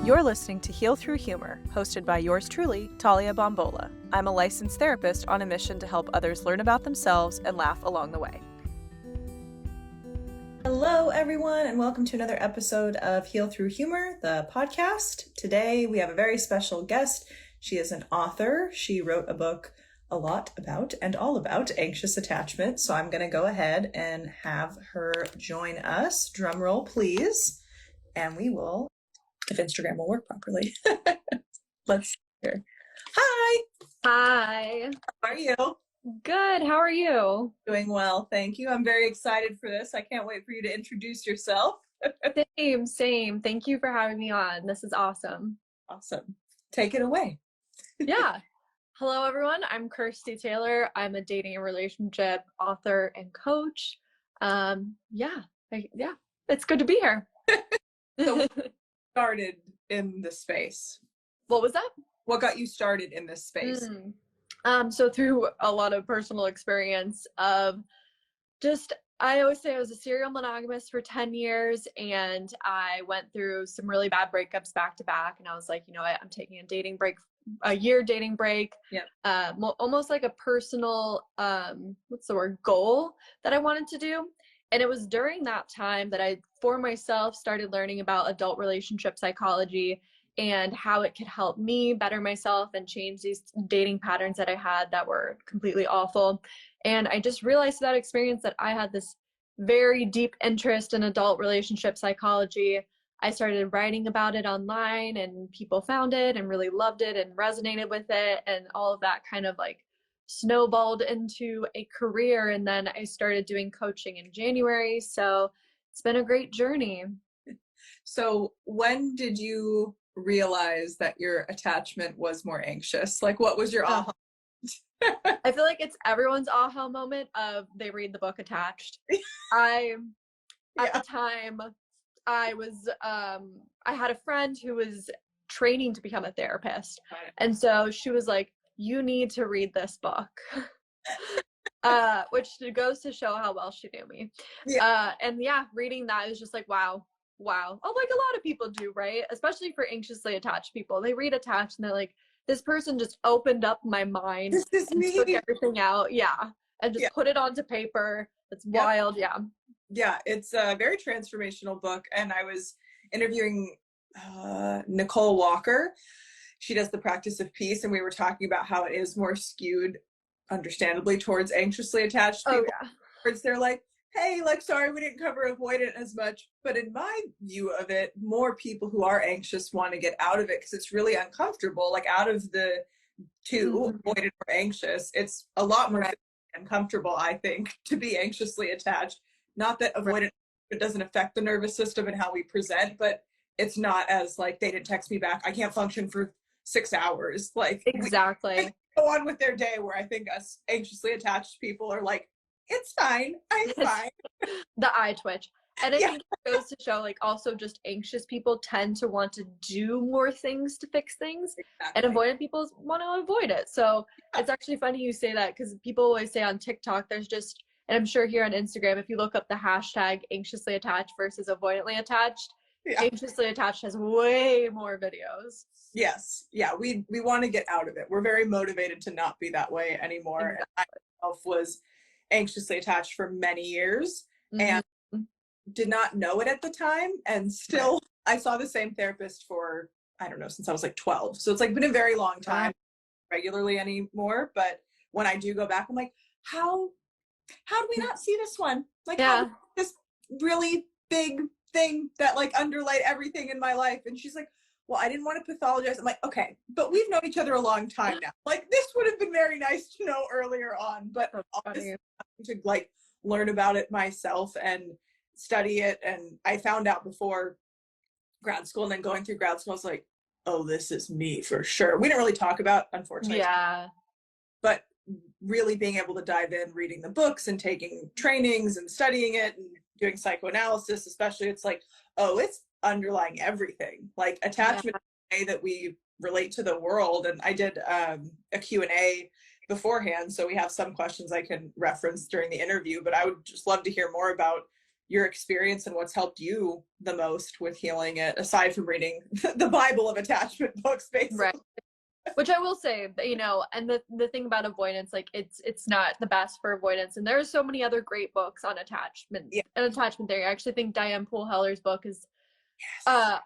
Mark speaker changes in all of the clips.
Speaker 1: You're listening to Heal Through Humor, hosted by yours truly, Talia Bombola. I'm a licensed therapist on a mission to help others learn about themselves and laugh along the way. Hello, everyone, and welcome to another episode of Heal Through Humor, the podcast. Today, we have a very special guest. She is an author. She wrote a book a lot about and all about anxious attachment. So I'm going to go ahead and have her join us. Drum roll, please. And we will, if Instagram will work properly. Let's see here. Hi.
Speaker 2: Hi.
Speaker 1: How are you?
Speaker 2: Good. How are you?
Speaker 1: Doing well, thank you. I'm very excited for this. I can't wait for you to introduce yourself.
Speaker 2: Same. Thank you for having me on. This is awesome.
Speaker 1: Awesome. Take it away.
Speaker 2: Yeah. Hello, everyone. I'm Kirstie Taylor. I'm a dating and relationship author and coach. It's good to be here.
Speaker 1: So started in this space.
Speaker 2: What was that?
Speaker 1: What got you started in this space?
Speaker 2: So through a lot of personal experience of I always say I was a serial monogamous for 10 years and I went through some really bad breakups back to back. And I was like, you know what, I'm taking a year dating break.
Speaker 1: Yeah.
Speaker 2: Almost like a personal, goal that I wanted to do. And it was during that time that I, for myself, started learning about adult relationship psychology and how it could help me better myself and change these dating patterns that I had that were completely awful. And I just realized that experience that I had this very deep interest in adult relationship psychology. I started writing about it online and people found it and really loved it and resonated with it. And all of that kind of like snowballed into a career. And then I started doing coaching in January. So it's been a great journey.
Speaker 1: So when did you realize that your attachment was more anxious? Like, what was your aha?
Speaker 2: I feel like it's everyone's aha moment of they read the book Attached. At the time, I was I had a friend who was training to become a therapist. And so she was like, you need to read this book. Which goes to show how well she knew me. Reading that is just like, wow. Oh, like a lot of people do, right? Especially for anxiously attached people. They read Attached and they're like, this person just opened up my mind.
Speaker 1: This is
Speaker 2: and
Speaker 1: me.
Speaker 2: Took everything out. Yeah. And just put it onto paper. It's wild. Yeah.
Speaker 1: Yeah. It's a very transformational book. And I was interviewing Nicole Walker. She does the practice of peace. And we were talking about how it is more skewed, understandably, towards anxiously attached people.
Speaker 2: Oh, yeah.
Speaker 1: They're like, hey, like, sorry, we didn't cover avoidant as much. But in my view of it, more people who are anxious want to get out of it because it's really uncomfortable. Like, out of the two, avoidant or anxious, it's a lot more uncomfortable, I think, to be anxiously attached. Not that avoidant it doesn't affect the nervous system and how we present, but it's not as like, they didn't text me back, I can't function for 6 hours. Like,
Speaker 2: exactly.
Speaker 1: Go on with their day, where I think us anxiously attached people are like, it's fine, I'm fine.
Speaker 2: The eye twitch. And I think it goes to show, like, also just anxious people tend to want to do more things to fix things. Exactly. And avoidant people want to avoid it. So it's actually funny you say that, because people always say on TikTok, there's just, and I'm sure here on Instagram, if you look up the hashtag anxiously attached versus avoidantly attached, anxiously attached has way more videos. Yes. Yeah. We want to get out of it. We're very motivated to not be that way anymore. Exactly. And I myself was anxiously attached for many years and did not know it at the time. And still, I saw the same therapist for, I don't know, since I was like 12. So it's like been a very long time, regularly anymore. But when I do go back, I'm like, how do we not see this one? Like, how this really big thing that like underlaid everything in my life? And she's like, well, I didn't want to pathologize. I'm like, okay, but we've known each other a long time now. Like, this would have been very nice to know earlier on, but obviously to like learn about it myself and study it. And I found out before grad school, and then going through grad school, I was like, oh, this is me for sure. We didn't really talk about, unfortunately. Yeah. But really being able to dive in, reading the books and taking trainings and studying it and doing psychoanalysis, especially, it's like, oh, it's underlying everything, like attachment, the way that we relate to the world. And I did a Q&A beforehand, so we have some questions I can reference during the interview, but I would just love to hear more about
Speaker 1: your experience and what's helped you the most with healing it, aside from reading the Bible of attachment books, basically.
Speaker 2: Right. Which I will say, you know, and the thing about avoidance, like it's not the best for avoidance. And there are so many other great books on attachment and attachment theory. I actually think Diane Poole Heller's book is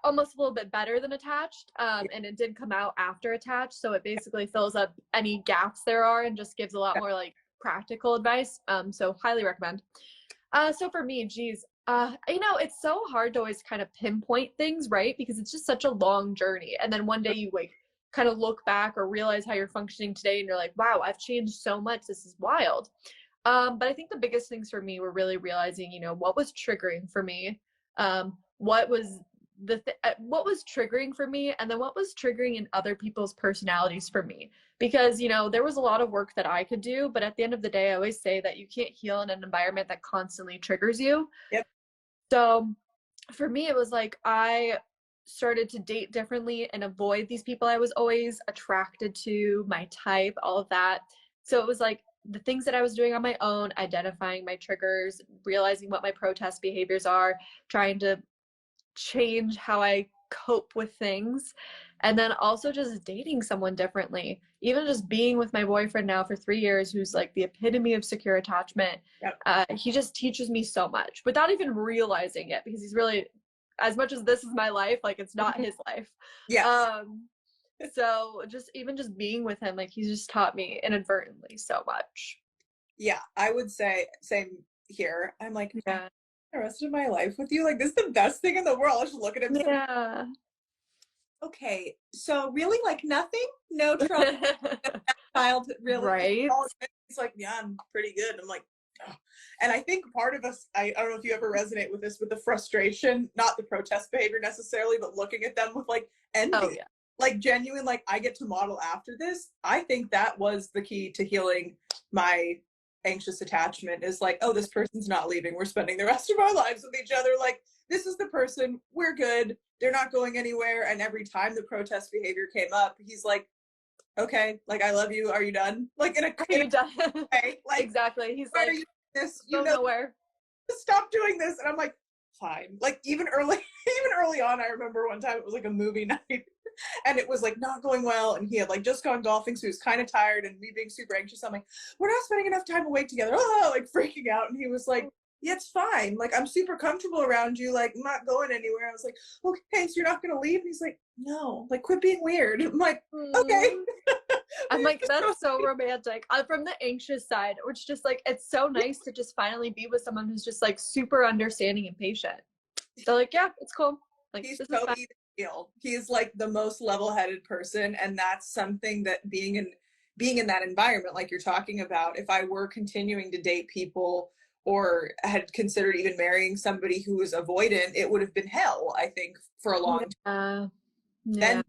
Speaker 2: almost a little bit better than Attached. And it did come out after Attached. So it basically fills up any gaps there are and just gives a lot more like practical advice. So highly recommend. So for me, geez, you know, it's so hard to always kind of pinpoint things, right? Because it's just such a long journey. And then one day you like kind of look back or realize how you're functioning today and you're like, wow, I've changed so much. This is wild. But I think the biggest things for me were really realizing, you know, what was triggering for me, what was what was triggering for me, and then what was triggering in other people's personalities for me. Because, you know, there was a lot of work that I could do, but at the end of the day, I always say that you can't heal in an environment that constantly triggers you.
Speaker 1: Yep.
Speaker 2: So for me, it was like I started to date differently and avoid these people I was always attracted to, my type, all of that. So it was like the things that I was doing on my own, identifying my triggers, realizing what my protest behaviors are, trying to change how I cope with things, and then also just dating someone differently. Even just being with my boyfriend now for 3 years, who's like the epitome of secure attachment. He just teaches me so much without even realizing it, because he's really, as much as this is my life, like it's not his life. So just even just being with him, like he's just taught me inadvertently so much.
Speaker 1: Yeah, I would say same here. I'm like, the rest of my life with you, like this is the best thing in the world. I just look at him.
Speaker 2: Yeah.
Speaker 1: Okay, so really, like nothing, no trouble. Childhood, really.
Speaker 2: Right.
Speaker 1: He's like, yeah, I'm pretty good. I'm like, oh. And I think part of us, I don't know if you ever resonate with this, with the frustration, not the protest behavior necessarily, but looking at them with like envy.
Speaker 2: Oh, yeah.
Speaker 1: Like genuine, like I get to model after this. I think that was the key to healing my anxious attachment, is like, oh, this person's not leaving. We're spending the rest of our lives with each other. Like, this is the person, we're good. They're not going anywhere. And every time the protest behavior came up, he's like, okay, like, I love you. Are you done? Like, in a way, like,
Speaker 2: exactly. He's
Speaker 1: why
Speaker 2: like,
Speaker 1: are you this? You
Speaker 2: know, nowhere.
Speaker 1: Stop doing this. And I'm like, fine. Like, even early on, I remember one time it was like a movie night and it was like not going well. And he had like just gone golfing. So he was kind of tired, and me being super anxious. I'm like, we're not spending enough time awake together. Oh, like freaking out. And he was like, yeah, it's fine. Like, I'm super comfortable around you. Like, I'm not going anywhere. I was like, okay, so you're not going to leave? And he's like, no, like, quit being weird. I'm like, okay.
Speaker 2: I'm like, that's so romantic. I'm from the anxious side, which just like, it's so nice to just finally be with someone who's just like super understanding and patient. So like, yeah, it's cool. Like,
Speaker 1: he's so even keeled. He's like the most level-headed person, and that's something that being in that environment, like you're talking about, if I were continuing to date people or had considered even marrying somebody who was avoidant, it would have been hell, I think, for a long time. Then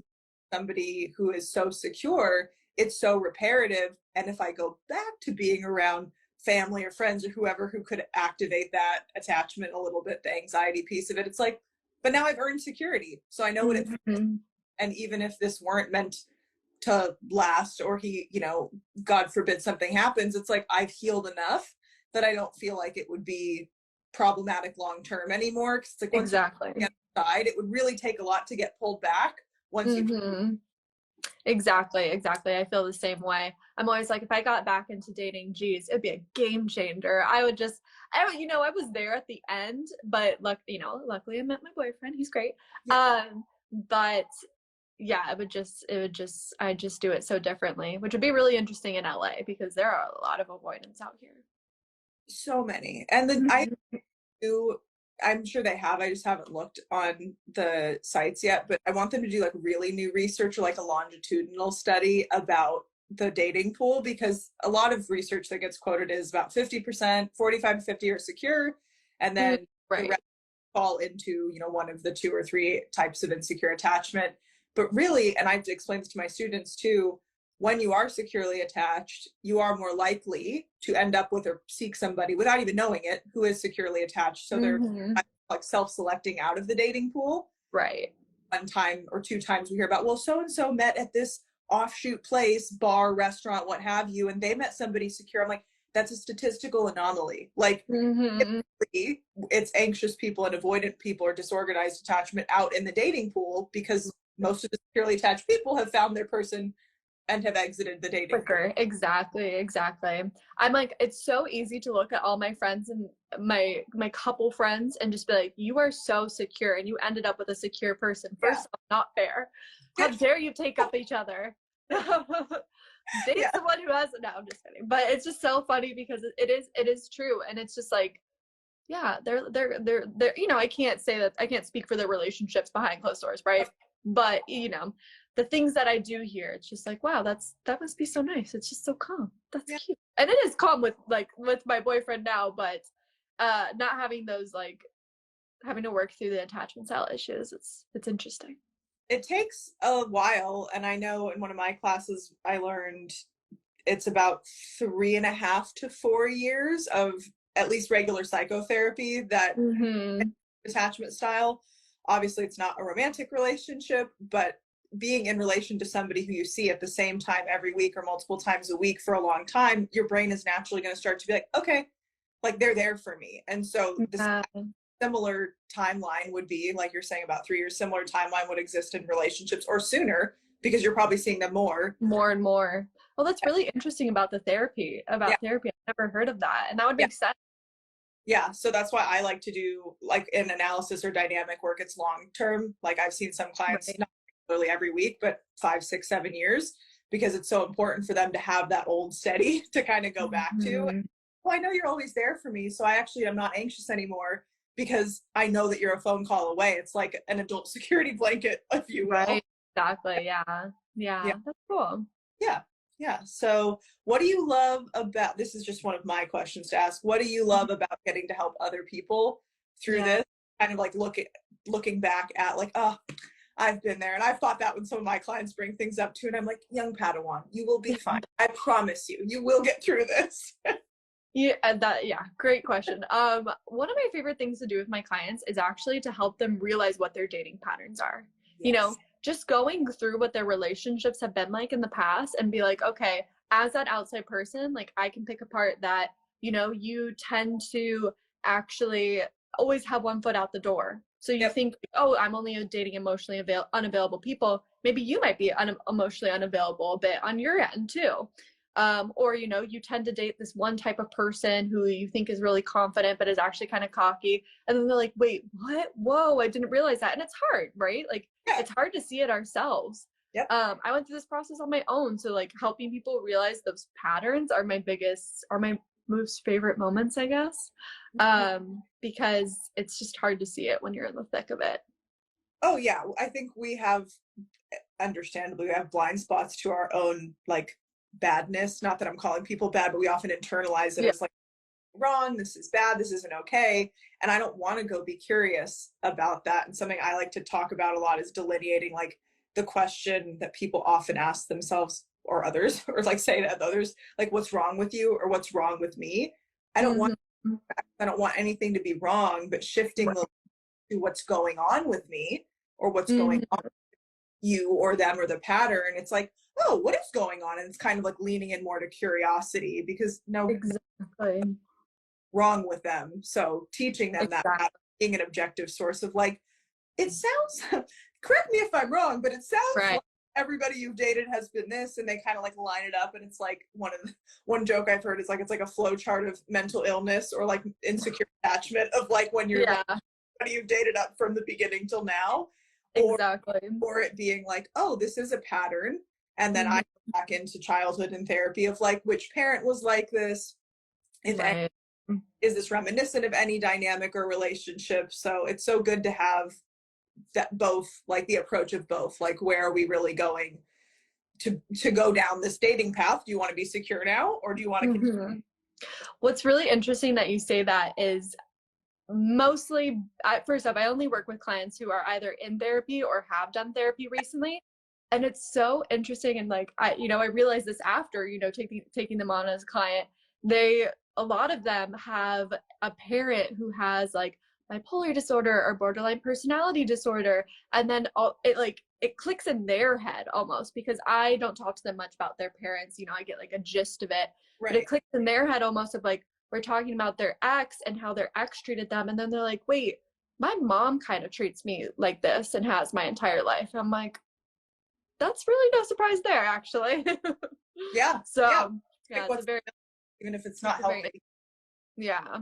Speaker 1: somebody who is so secure, it's so reparative. And if I go back to being around family or friends or whoever who could activate that attachment a little bit, the anxiety piece of it, it's like, but now I've earned security. So I know what it feels. And even if this weren't meant to last, or he, you know, God forbid something happens, it's like I've healed enough that I don't feel like it would be problematic long term anymore. Because like once you get outside, it would really take a lot to get pulled back once you.
Speaker 2: Exactly. I feel the same way. I'm always like, if I got back into dating, geez, it'd be a game changer. I was there at the end, but luckily I met my boyfriend. He's great. But yeah, I just do it so differently, which would be really interesting in LA, because there are a lot of avoidance out here.
Speaker 1: So many. And then I'm sure they have, I just haven't looked on the sites yet, but I want them to do like really new research, or like a longitudinal study about the dating pool, because a lot of research that gets quoted is about 50%, 45 to 50 are secure, and then the rest fall into, you know, one of the 2 or 3 types of insecure attachment. But really, and I've explained this to my students too, when you are securely attached, you are more likely to end up with or seek somebody without even knowing it who is securely attached. So they're like self-selecting out of the dating pool.
Speaker 2: Right.
Speaker 1: 1 time or 2 times we hear about, well, so-and-so met at this offshoot place, bar, restaurant, what have you, and they met somebody secure. I'm like, that's a statistical anomaly. Like,
Speaker 2: Mm-hmm.
Speaker 1: typically, it's anxious people and avoidant people or disorganized attachment out in the dating pool, because most of the securely attached people have found their person and have exited the dating pool.
Speaker 2: Quicker. Exactly. I'm like, it's so easy to look at all my friends and my couple friends and just be like, you are so secure and you ended up with a secure person. First off, not fair. How dare you take up each other? Date someone who has, no, I'm just kidding. But it's just so funny because it is true. And it's just like, yeah, they're you know, I can't say that, I can't speak for their relationships behind closed doors, right? But you know, the things that I do hear, it's just like, wow, that must be so nice. It's just so calm. That's cute. And it is calm with my boyfriend now, but not having those, like, having to work through the attachment style issues, it's interesting.
Speaker 1: It takes a while, and I know in one of my classes I learned it's about 3.5 to 4 years of at least regular psychotherapy that attachment style. Obviously, it's not a romantic relationship, but being in relation to somebody who you see at the same time every week or multiple times a week for a long time, your brain is naturally going to start to be like, okay, like they're there for me. And so the similar timeline would be, like you're saying, about 3 years, similar timeline would exist in relationships, or sooner, because you're probably seeing them more
Speaker 2: and more. Well, that's really interesting about therapy. I've never heard of that, and that would make sense.
Speaker 1: Yeah, so that's why I like to do, like, in analysis or dynamic work, it's long term. Like, I've seen some clients not literally every week, but 5, 6, 7 years, because it's so important for them to have that old steady to kind of go back to. Well, I know you're always there for me, so I'm not anxious anymore, because I know that you're a phone call away. It's like an adult security blanket, if you will.
Speaker 2: Right. Exactly. Yeah. That's cool.
Speaker 1: Yeah. So what do you love about, this is just one of my questions to ask, what do you love about getting to help other people through this? Kind of like looking back at, like, oh, I've been there. And I've thought that when some of my clients bring things up too, and I'm like, young Padawan, you will be fine. I promise you will get through this.
Speaker 2: Great question. One of my favorite things to do with my clients is actually to help them realize what their dating patterns are. You know, just going through what their relationships have been like in the past and be like, okay, as that outside person, like, I can pick apart that, you know, you tend to actually always have one foot out the door. So you think, oh, I'm only dating emotionally unavailable people. Maybe you might be emotionally unavailable a bit on your end too. Or, you know, you tend to date this one type of person who you think is really confident, but is actually kind of cocky. And then they're like, wait, what? Whoa, I didn't realize that. And it's hard, right? Like, it's hard to see it ourselves. I went through this process on my own. So, like, helping people realize those patterns are my most favorite moments, I guess. Because it's just hard to see it when you're in the thick of it.
Speaker 1: Oh yeah. I think understandably, we have blind spots to our own, like, badness. Not that I'm calling people bad, but we often internalize it as like, wrong, this is bad, this isn't okay. And I don't want to go be curious about that. And something I like to talk about a lot is delineating, like, the question that people often ask themselves or others, or like say to others, like, what's wrong with you, or what's wrong with me? I don't want anything to be wrong, but shifting to what's going on with me, or what's going on with you or them or the pattern. It's like, oh, what is going on? And it's kind of like leaning in more to curiosity, because wrong with them. So teaching them that, being an objective source of, like, it sounds, correct me if I'm wrong, but it sounds like everybody you've dated has been this, and they kind of like line it up. And it's like, one joke I've heard is like, it's like a flow chart of mental illness, or like insecure attachment of, like, when you're everybody you've dated up from the beginning till now. Or it being like, oh, this is a pattern. And then I go back into childhood and therapy of, like, which parent was like this? Is this reminiscent of any dynamic or relationship? So it's so good to have that, both, like, the approach of both, like, where are we really going to go down this dating path? Do you want to be secure now, or do you want to continue?
Speaker 2: What's really interesting that you say that is, mostly, first off, I only work with clients who are either in therapy or have done therapy recently. And it's so interesting. And, like, I realized this after, taking them on as a client. A lot of them have a parent who has, like, bipolar disorder or borderline personality disorder. And then it clicks in their head almost, because I don't talk to them much about their parents. I get like a gist of it,
Speaker 1: Right.
Speaker 2: but it clicks in their head almost of like, we're talking about their ex and how their ex treated them. And then they're like, wait, my mom kind of treats me like this and has my entire life. I'm like, that's really no surprise there, actually.
Speaker 1: Yeah.
Speaker 2: So yeah,
Speaker 1: it's a very, even if it's not helping.
Speaker 2: Yeah.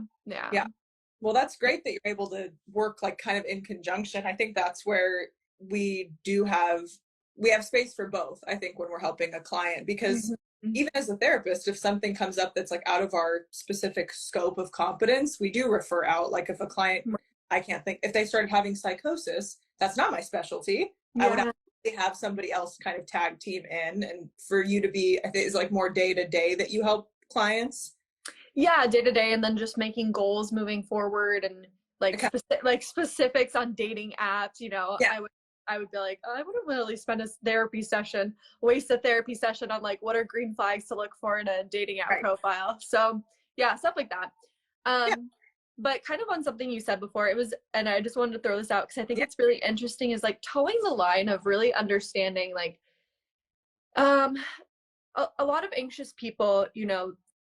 Speaker 1: Well, that's great that you're able to work like kind of in conjunction. I think that's where we have space for both, I think, when we're helping a client, because even as a therapist, if something comes up that's like out of our specific scope of competence, we do refer out. Like if a client, I can't think, if they started having psychosis, that's not my specialty. Yeah. I would have somebody else kind of tag team in, and for you to be, I think it's like more day to day that you help clients.
Speaker 2: Yeah, day to day, and then just making goals moving forward, and like specifics on dating apps. Yeah. I would be like, oh, I wouldn't really spend waste a therapy session on like what are green flags to look for in a dating app profile. So yeah, stuff like that. But kind of on something you said before, and I just wanted to throw this out because I think it's really interesting, is like towing the line of really understanding like a lot of anxious people,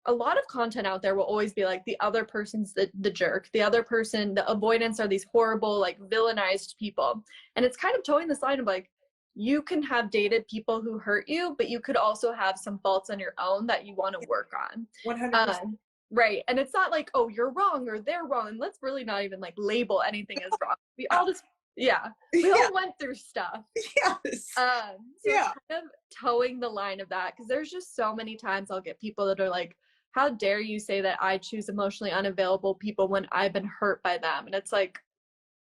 Speaker 2: a lot of content out there will always be like the other person's the jerk, the other person, the avoidants are these horrible, like villainized people. And it's kind of towing this line of like, you can have dated people who hurt you, but you could also have some faults on your own that you want to work on.
Speaker 1: 100%.
Speaker 2: Right. And it's not like, oh, you're wrong or they're wrong. And let's really not even like label anything as wrong. We all just, we all went through stuff.
Speaker 1: Yes.
Speaker 2: So it's kind of towing the line of that, because there's just so many times I'll get people that are like, how dare you say that I choose emotionally unavailable people when I've been hurt by them? And it's like,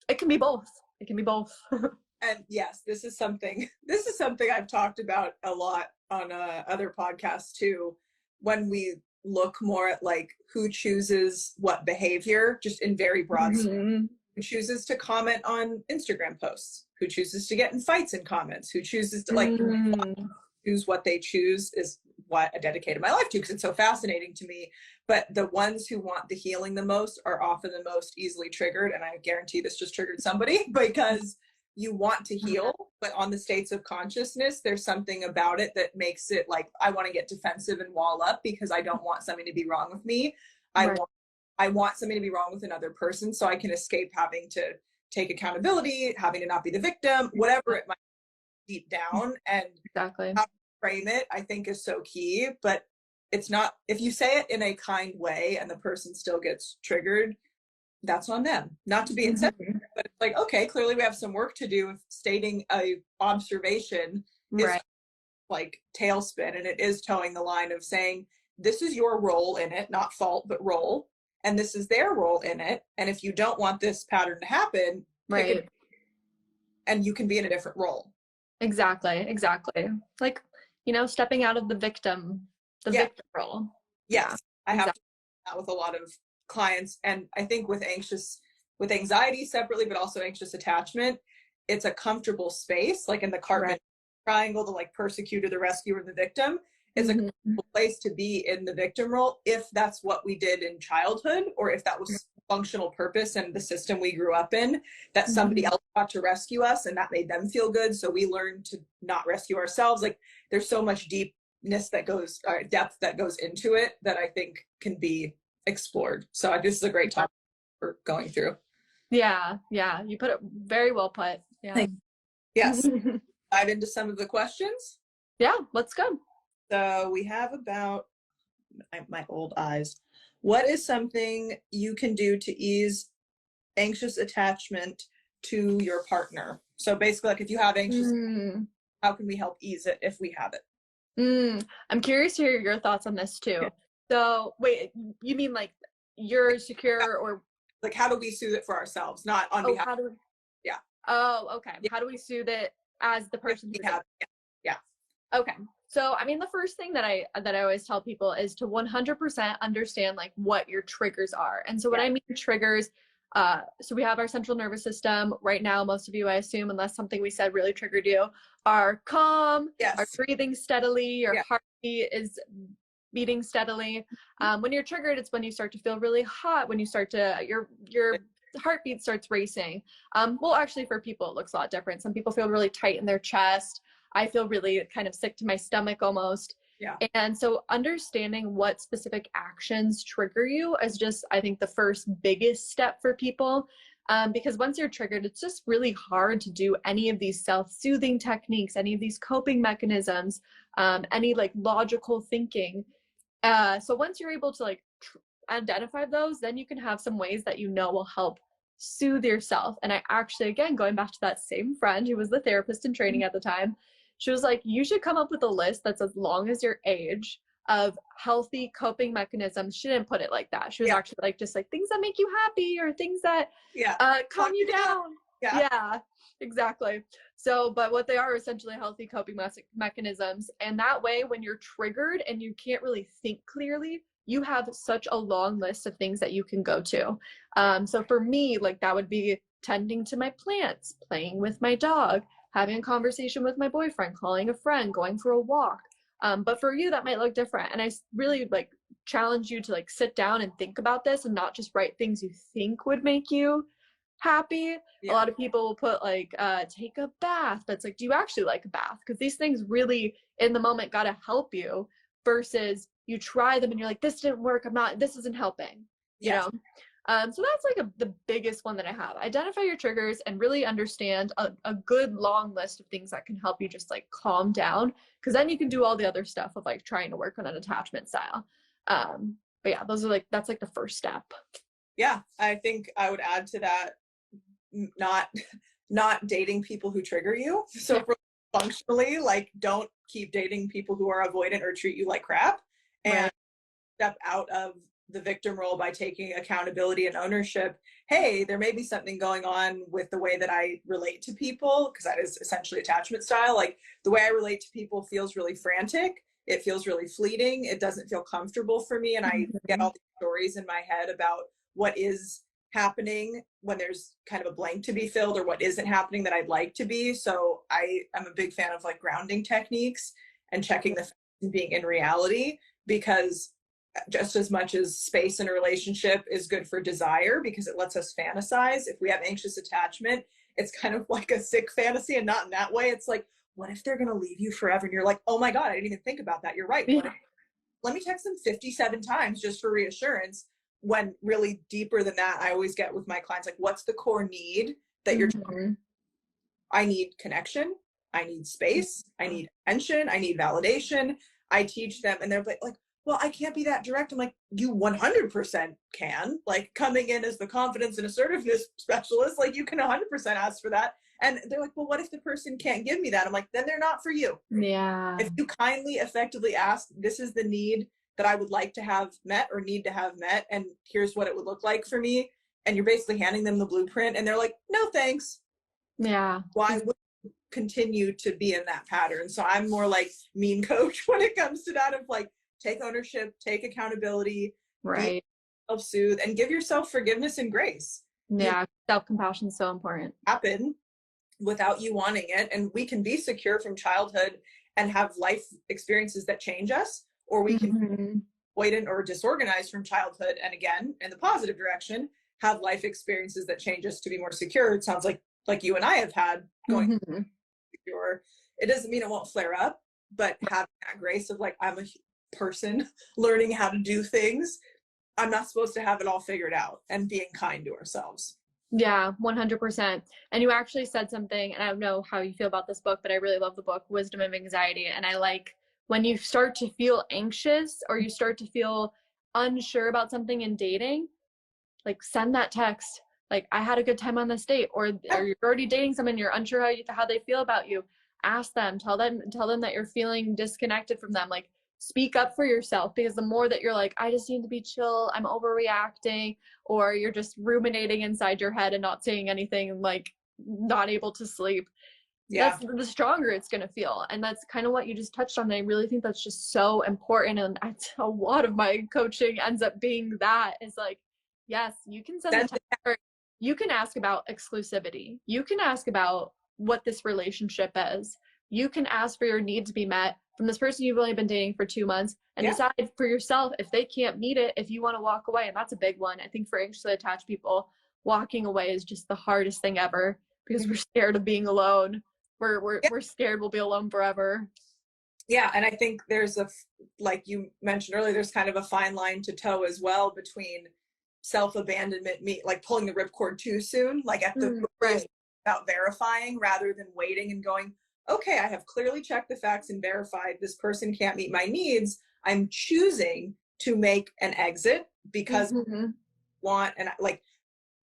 Speaker 2: it can be both. It can be both.
Speaker 1: And yes, this is something I've talked about a lot on other podcasts too, when we look more at like who chooses what behavior, just in very broad who chooses to comment on Instagram posts, who chooses to get in fights in comments, who chooses to like choose what they choose is what I dedicated my life to, because it's so fascinating to me. But the ones who want the healing the most are often the most easily triggered, and I guarantee this just triggered somebody, because you want to heal, but on the states of consciousness, there's something about it that makes it like, I want to get defensive and wall up because I don't want something to be wrong with me. I want something to be wrong with another person so I can escape having to take accountability, having to not be the victim, whatever it might be deep down. And how to frame it, I think, is so key. But it's not, if you say it in a kind way and the person still gets triggered, that's on them. Not to be insensitive, but it's like, okay, clearly we have some work to do if stating a observation is like tailspin, and it is towing the line of saying, this is your role in it, not fault, but role. And this is their role in it. And if you don't want this pattern to happen, and you can be in a different role.
Speaker 2: Exactly. Like, stepping out of the victim role.
Speaker 1: Yes. I have to do that with a lot of clients. And I think with anxiety separately, but also anxious attachment, it's a comfortable space, like in the Cartman triangle, the like persecutor, the rescuer, the victim. It's a comfortable place to be in the victim role if that's what we did in childhood, or if that was functional purpose and the system we grew up in, that somebody else got to rescue us and that made them feel good, so we learned to not rescue ourselves. Like, there's so much depth that goes into it that I think can be explored. So this is a great time for going through.
Speaker 2: Yeah, you put it very well put. Yeah.
Speaker 1: Yes. Dive into some of the questions.
Speaker 2: Yeah, let's go.
Speaker 1: So we have about my old eyes. What is something you can do to ease anxious attachment to your partner? So basically, like, if you have anxious, how can we help ease it if we have it?
Speaker 2: I'm curious to hear your thoughts on this too. So wait, you mean like you're secure, or
Speaker 1: like how do we soothe it for ourselves, not on behalf?
Speaker 2: Oh, okay. How do we soothe it as the person who have?
Speaker 1: Yeah.
Speaker 2: Okay. So, I mean, the first thing that I always tell people is to 100% understand like what your triggers are. And so what I mean triggers, so we have our central nervous system right now. Most of you, I assume, unless something we said really triggered you, are calm, are breathing steadily, your heartbeat is beating steadily. When you're triggered, it's when you start to feel really hot, when you start to, your heartbeat starts racing. Well, actually for people, it looks a lot different. Some people feel really tight in their chest. I feel really kind of sick to my stomach almost.
Speaker 1: Yeah.
Speaker 2: And so understanding what specific actions trigger you is just, I think, the first biggest step for people. Because once you're triggered, it's just really hard to do any of these self-soothing techniques, any of these coping mechanisms, any like logical thinking. So once you're able to like identify those, then you can have some ways that you know will help soothe yourself. And I actually, again, going back to that same friend who was the therapist in training at the time, she was like, you should come up with a list that's as long as your age of healthy coping mechanisms. She didn't put it like that. She was actually like, just like things that make you happy or things that calm you down. Yeah, exactly. So, but what they are essentially healthy coping mechanisms. And that way, when you're triggered and you can't really think clearly, you have such a long list of things that you can go to. So for me, like that would be tending to my plants, playing with my dog, having a conversation with my boyfriend, calling a friend, going for a walk. But for you, that might look different. And I really like challenge you to like sit down and think about this and not just write things you think would make you happy. A lot of people will put like take a bath, but it's like, do you actually like a bath? Because these things really in the moment gotta help you, versus you try them and you're like, this didn't work, this isn't helping, you know. So that's like the biggest one that I have. Identify your triggers and really understand a good long list of things that can help you just like calm down, because then you can do all the other stuff of like trying to work on an attachment style. But yeah, that's like the first step.
Speaker 1: Yeah, I think I would add to that, not dating people who trigger you. So functionally, like, don't keep dating people who are avoidant or treat you like crap, and step out of the victim role by taking accountability and ownership. Hey, there may be something going on with the way that I relate to people, because that is essentially attachment style. Like the way I relate to people feels really frantic. It feels really fleeting. It doesn't feel comfortable for me. And I get all these stories in my head about what is happening when there's kind of a blank to be filled, or what isn't happening that I'd like to be. So I'm a big fan of like grounding techniques and checking the facts and being in reality, because just as much as space in a relationship is good for desire because it lets us fantasize, if we have anxious attachment, it's kind of like a sick fantasy, and not in that way. It's like, what if they're going to leave you forever? And you're like, oh my God, I didn't even think about that. You're right. Let me text them 57 times just for reassurance. When really deeper than that, I always get with my clients, like, what's the core need that you're I need connection. I need space. I need attention. I need validation. I teach them, and they're like, well, I can't be that direct. I'm like, you 100% can. Like, coming in as the confidence and assertiveness specialist, like, you can 100% ask for that. And they're like, well, what if the person can't give me that? I'm like, then they're not for you.
Speaker 2: Yeah.
Speaker 1: If you kindly, effectively ask, this is the need that I would like to have met or need to have met, and here's what it would look like for me. And you're basically handing them the blueprint, and they're like, no, thanks.
Speaker 2: Yeah.
Speaker 1: Why would you continue to be in that pattern? So I'm more like mean coach when it comes to that, of like, take ownership, take accountability,
Speaker 2: right,
Speaker 1: self-soothe, and give yourself forgiveness and grace.
Speaker 2: Yeah, self-compassion is so important.
Speaker 1: Happen without you wanting it. And we can be secure from childhood and have life experiences that change us, or we can be avoidant or disorganized from childhood, and again, in the positive direction, have life experiences that change us to be more secure. It sounds like you and I have had going secure. It doesn't mean it won't flare up, but having that grace of like, I'm a person learning how to do things. I'm not supposed to have it all figured out, and being kind to ourselves.
Speaker 2: Yeah, 100%. And you actually said something, and I don't know how you feel about this book, but I really love the book, Wisdom of Anxiety. And I like when you start to feel anxious or you start to feel unsure about something in dating, like send that text. Like, I had a good time on this date, or you're already dating someone, you're unsure how they feel about you. Ask them, tell them that you're feeling disconnected from them. Like, speak up for yourself, because the more that you're like, I just need to be chill, I'm overreacting, or you're just ruminating inside your head and not saying anything and like not able to sleep, that's the stronger it's going to feel. And that's kind of what you just touched on. And I really think that's just so important. And a lot of my coaching ends up being that, is like, yes, you can send the text, you can ask about exclusivity, you can ask about what this relationship is, you can ask for your need to be met from this person you've only been dating for 2 months, and decide for yourself if they can't meet it, if you want to walk away. And that's a big one, I think, for anxiously attached people. walking away is just the hardest thing ever because we're scared of being alone. We're scared we'll be alone forever.
Speaker 1: Yeah, and I think there's like you mentioned earlier, there's kind of a fine line to toe as well between self-abandonment, like pulling the ripcord too soon, like at the
Speaker 2: right.
Speaker 1: about verifying rather than waiting and going, okay, I have clearly checked the facts and verified this person can't meet my needs. I'm choosing to make an exit because I want, and like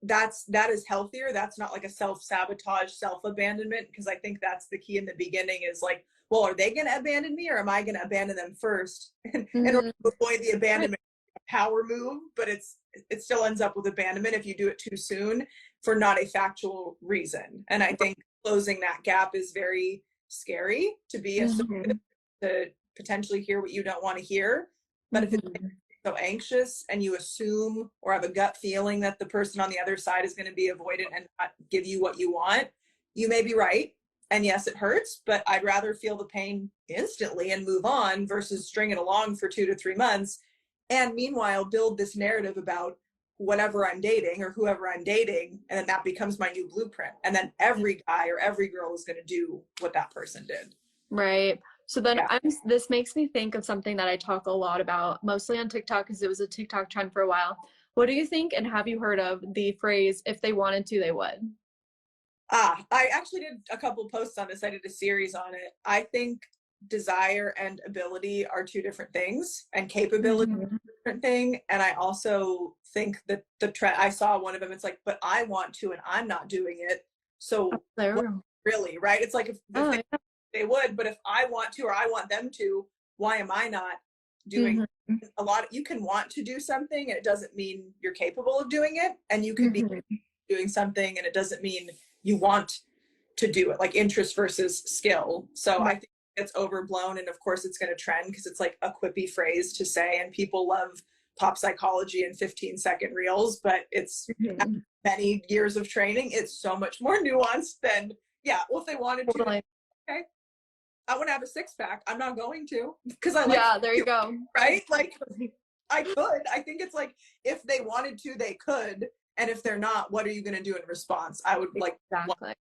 Speaker 1: that is healthier. That's not like a self-sabotage, self-abandonment, because I think that's the key in the beginning is like, well, are they going to abandon me or am I going to abandon them first? In order to avoid the abandonment, power move, but it still ends up with abandonment if you do it too soon for not a factual reason. And I think closing that gap is very scary to be to potentially hear what you don't want to hear. But if it's so anxious and you assume or have a gut feeling that the person on the other side is going to be avoidant and not give you what you want, you may be right. And yes, it hurts, but I'd rather feel the pain instantly and move on versus string it along for 2 to 3 months. And meanwhile, build this narrative about whatever I'm dating or whoever I'm dating. And then that becomes my new blueprint. And then every guy or every girl is going to do what that person did.
Speaker 2: Right. So then this makes me think of something that I talk a lot about, mostly on TikTok, because it was a TikTok trend for a while. What do you think, and have you heard of the phrase, if they wanted to, they would?
Speaker 1: I actually did a couple posts on this. I did a series on it. I think desire and ability are two different things, and capability is a different thing. And I also think that the trend, I saw one of them, it's like, but I want to and I'm not doing it. So really, right? It's like if they would, but if I want to or I want them to, why am I not doing a lot? You can want to do something and it doesn't mean you're capable of doing it. And you can be doing something and it doesn't mean you want to do it, like interest versus skill. So I think it's overblown, and of course it's going to trend because it's like a quippy phrase to say, and people love pop psychology and 15-second reels, but it's many years of training. It's so much more nuanced than, well, if they wanted to, okay, I want to have a six-pack. I'm not going to because I like
Speaker 2: there you go.
Speaker 1: Right? Like I could. I think it's like if they wanted to, they could. And if they're not, what are you going to do in response? I would like,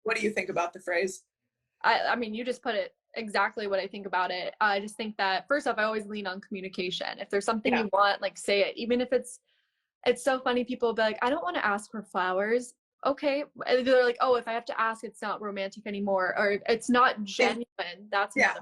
Speaker 1: what do you think about the phrase?
Speaker 2: I mean, you just put it exactly what I think about it. I just think that first off, I always lean on communication. If there's something you want, like say it, even if it's so funny. People will be like, I don't want to ask for flowers. Okay. And they're like, oh, if I have to ask, it's not romantic anymore, or it's not genuine. That's another.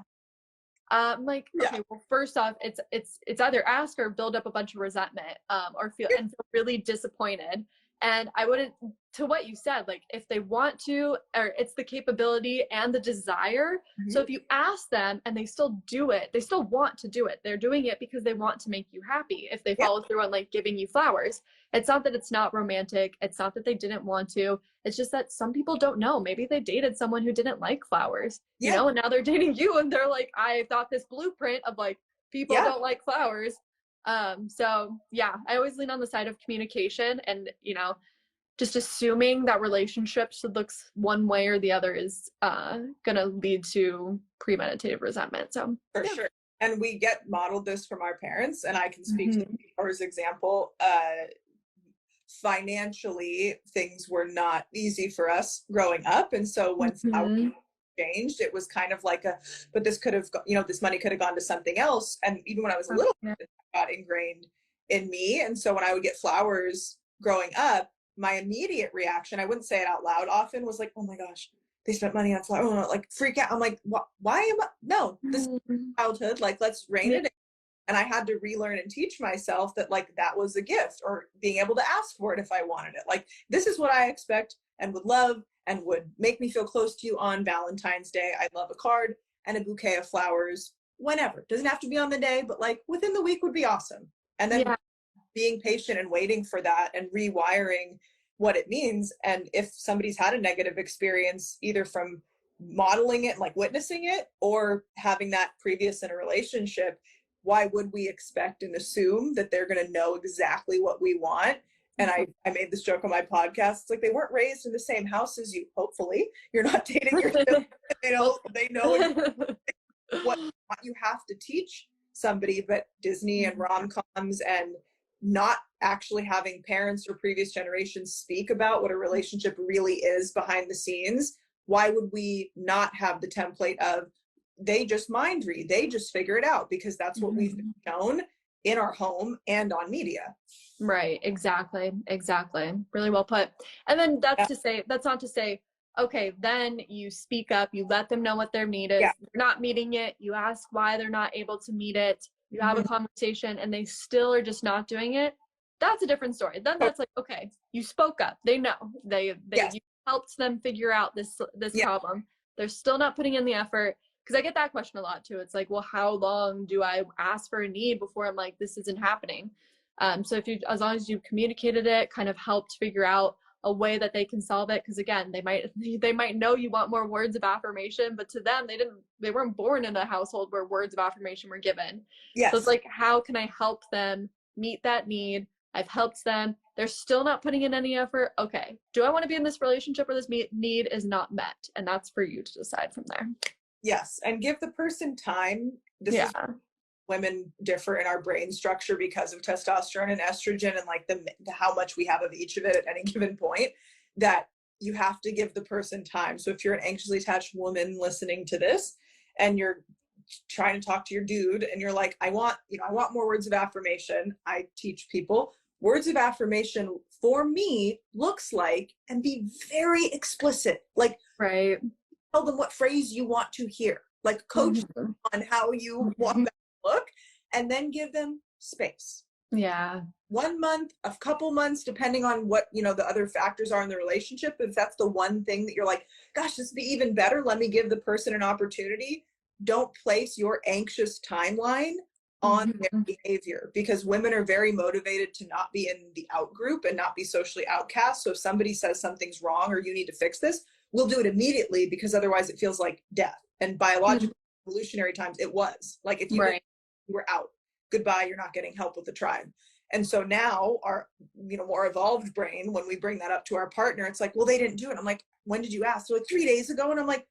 Speaker 2: I'm like, okay, well, first off, it's either ask or build up a bunch of resentment, or feel really disappointed. And I wouldn't, to what you said, like if they want to, or it's the capability and the desire. So if you ask them and they still do it, they still want to do it. They're doing it because they want to make you happy. If they follow through on like giving you flowers, it's not that it's not romantic. It's not that they didn't want to. It's just that some people don't know. Maybe they dated someone who didn't like flowers, you know, and now they're dating you and they're like, I thought this blueprint of like people don't like flowers. So yeah, I always lean on the side of communication, and you know, just assuming that relationships looks one way or the other is gonna lead to premeditated resentment. So
Speaker 1: for sure. And we get modeled this from our parents, and I can speak to Laura's example. Financially, things were not easy for us growing up, and so when flowers changed, it was kind of like but this could have, you know, this money could have gone to something else. And even when I was a little kid, it got ingrained in me. And so when I would get flowers growing up, my immediate reaction, I wouldn't say it out loud often, was like, oh my gosh, they spent money on flowers, like freak out. I'm like, why am I, no, this is childhood, like let's rein it in. And I had to relearn and teach myself that like that was a gift, or being able to ask for it if I wanted it. Like, this is what I expect and would love and would make me feel close to you on Valentine's Day. I'd love a card and a bouquet of flowers whenever. Doesn't have to be on the day, but like within the week would be awesome. And then being patient and waiting for that and rewiring what it means. And if somebody's had a negative experience, either from modeling it, like witnessing it, or having that previous in a relationship, why would we expect and assume that they're going to know exactly what we want? And I made this joke on my podcast. It's like, they weren't raised in the same house as you. Hopefully you're not dating your children. They know what you have to teach somebody. But Disney and rom-coms and not actually having parents or previous generations speak about what a relationship really is behind the scenes, why would we not have the template of they just mind read, they just figure it out, because that's what we've been shown in our home and on media.
Speaker 2: Right. Exactly. Exactly. Really well put. And then that's not to say, okay, then you speak up, you let them know what their need is. They're not meeting it. You ask why they're not able to meet it. You have a conversation and they still are just not doing it. That's a different story. Then that's like, okay, you spoke up. They know. You helped them figure out this problem. They're still not putting in the effort. Because I get that question a lot too. It's like, well, how long do I ask for a need before I'm like, this isn't happening? So as long as you communicated it, kind of helped figure out a way that they can solve it. Because again, they might know you want more words of affirmation, but to them, they weren't born in a household where words of affirmation were given.
Speaker 1: Yes.
Speaker 2: So it's like, how can I help them meet that need? I've helped them. They're still not putting in any effort. Okay, do I want to be in this relationship where this need is not met? And that's for you to decide from there.
Speaker 1: Yes, and give the person time. This is women differ in our brain structure because of testosterone and estrogen and like the how much we have of each of it at any given point, that you have to give the person time. So if you're an anxiously attached woman listening to this and you're trying to talk to your dude and you're like, I want more words of affirmation. I teach people words of affirmation for me looks like, and be very explicit. Like, tell them what phrase you want to hear, like coach them on how you want that to look, and then give them space. 1 month, a couple months, depending on what, the other factors are in the relationship. If that's the one thing that you're like, gosh, this would be even better, let me give the person an opportunity. Don't place your anxious timeline on their behavior, because women are very motivated to not be in the out group and not be socially outcast. So if somebody says something's wrong or you need to fix this, we'll do it immediately, because otherwise it feels like death. And biological evolutionary times, it was like, if you were out, goodbye, you're not getting help with the tribe. And so now our more evolved brain, when we bring that up to our partner, it's like, well, they didn't do it. I'm like, when did you ask? They're like 3 days ago. And I'm like,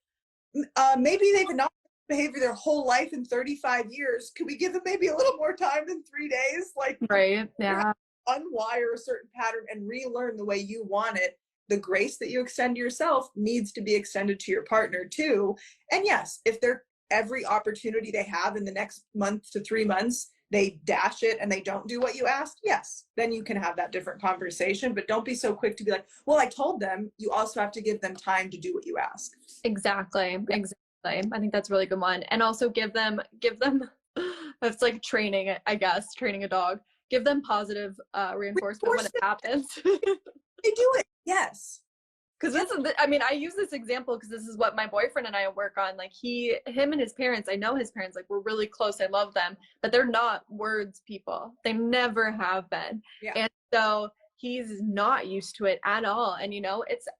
Speaker 1: maybe they've not behavior their whole life in 35 years. Could we give them maybe a little more time than 3 days? Like, unwire a certain pattern and relearn the way you want it. The grace that you extend to yourself needs to be extended to your partner too. And yes, if they're every opportunity they have in the next month to 3 months, they dash it and they don't do what you asked, yes, then you can have that different conversation. But don't be so quick to be like, well, I told them. You also have to give them time to do what you ask.
Speaker 2: Exactly. I think that's a really good one. And also give them it's like training, I guess, training a dog. Give them positive reinforcement when it happens.
Speaker 1: They do it. Yes.
Speaker 2: Because I use this example because this is what my boyfriend and I work on. Like him and his parents, I know his parents, like we're really close. I love them, but they're not words people. They never have been. And so he's not used to it at all. And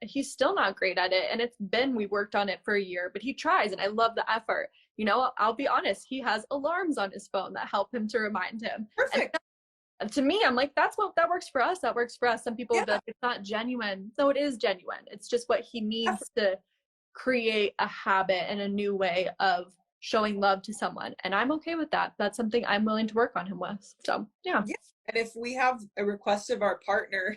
Speaker 2: he's still not great at it. And we worked on it for a year, but he tries, and I love the effort. I'll be honest, he has alarms on his phone that help him to remind him.
Speaker 1: Perfect.
Speaker 2: And to me, I'm like, that works for us. That works for us. Some people will be like, it's not genuine. No, it is genuine. It's just what he needs to create a habit and a new way of showing love to someone. And I'm okay with that. That's something I'm willing to work on him with. So, yeah.
Speaker 1: And if we have a request of our partner,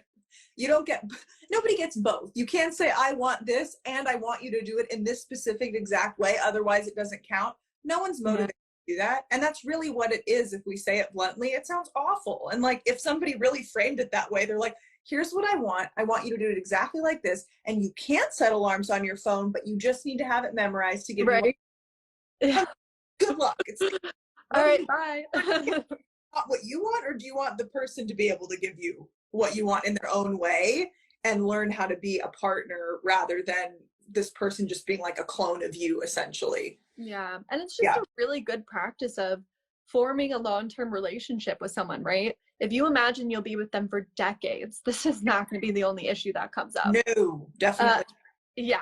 Speaker 1: nobody gets both. You can't say, I want this and I want you to do it in this specific exact way. Otherwise it doesn't count. No one's motivated to do that. And that's really what it is. If we say it bluntly, it sounds awful. And like, if somebody really framed it that way, they're like, here's what I want you to do it exactly like this. And you can't set alarms on your phone, but you just need to have it memorized to give you good luck. It's like,
Speaker 2: all right, bye.
Speaker 1: What you want, or do you want the person to be able to give you what you want in their own way and learn how to be a partner rather than this person just being like a clone of you, essentially?
Speaker 2: Yeah. And it's just a really good practice of forming a long-term relationship with someone, right? If you imagine you'll be with them for decades, this is not going to be the only issue that comes up.
Speaker 1: No, definitely.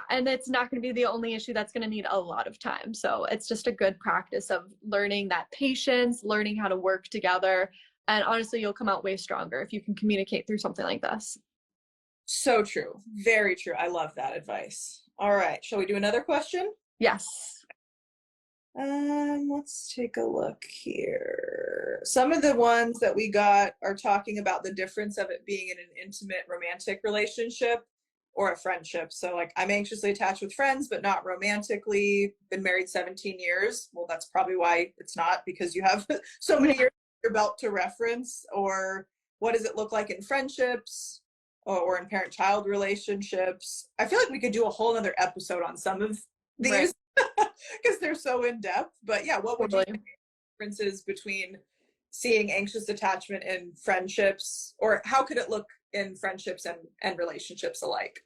Speaker 2: And it's not going to be the only issue that's going to need a lot of time. So it's just a good practice of learning that patience, learning how to work together. And honestly, you'll come out way stronger if you can communicate through something like this.
Speaker 1: So true. Very true. I love that advice. All right. Shall we do another question?
Speaker 2: Yes.
Speaker 1: Let's take a look here. Some of the ones that we got are talking about the difference of it being in an intimate romantic relationship or a friendship. So like, I'm anxiously attached with friends, but not romantically. Been married 17 years. Well, that's probably why it's not, because you have so many years under your belt to reference. Or what does it look like in friendships or in parent-child relationships? I feel like we could do a whole other episode on some of these.
Speaker 2: Right.
Speaker 1: Because they're so in depth. But yeah, what would you think the differences between seeing anxious attachment in friendships, or how could it look in friendships and relationships alike?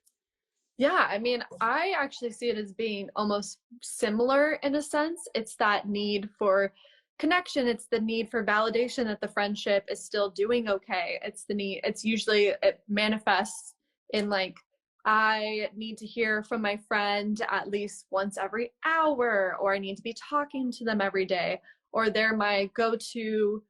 Speaker 2: Yeah, I mean, I actually see it as being almost similar in a sense. It's that need for connection, it's the need for validation that the friendship is still doing okay. It's the need, it's usually, it manifests in like, I need to hear from my friend at least once every hour, or I need to be talking to them every day, or they're my go-to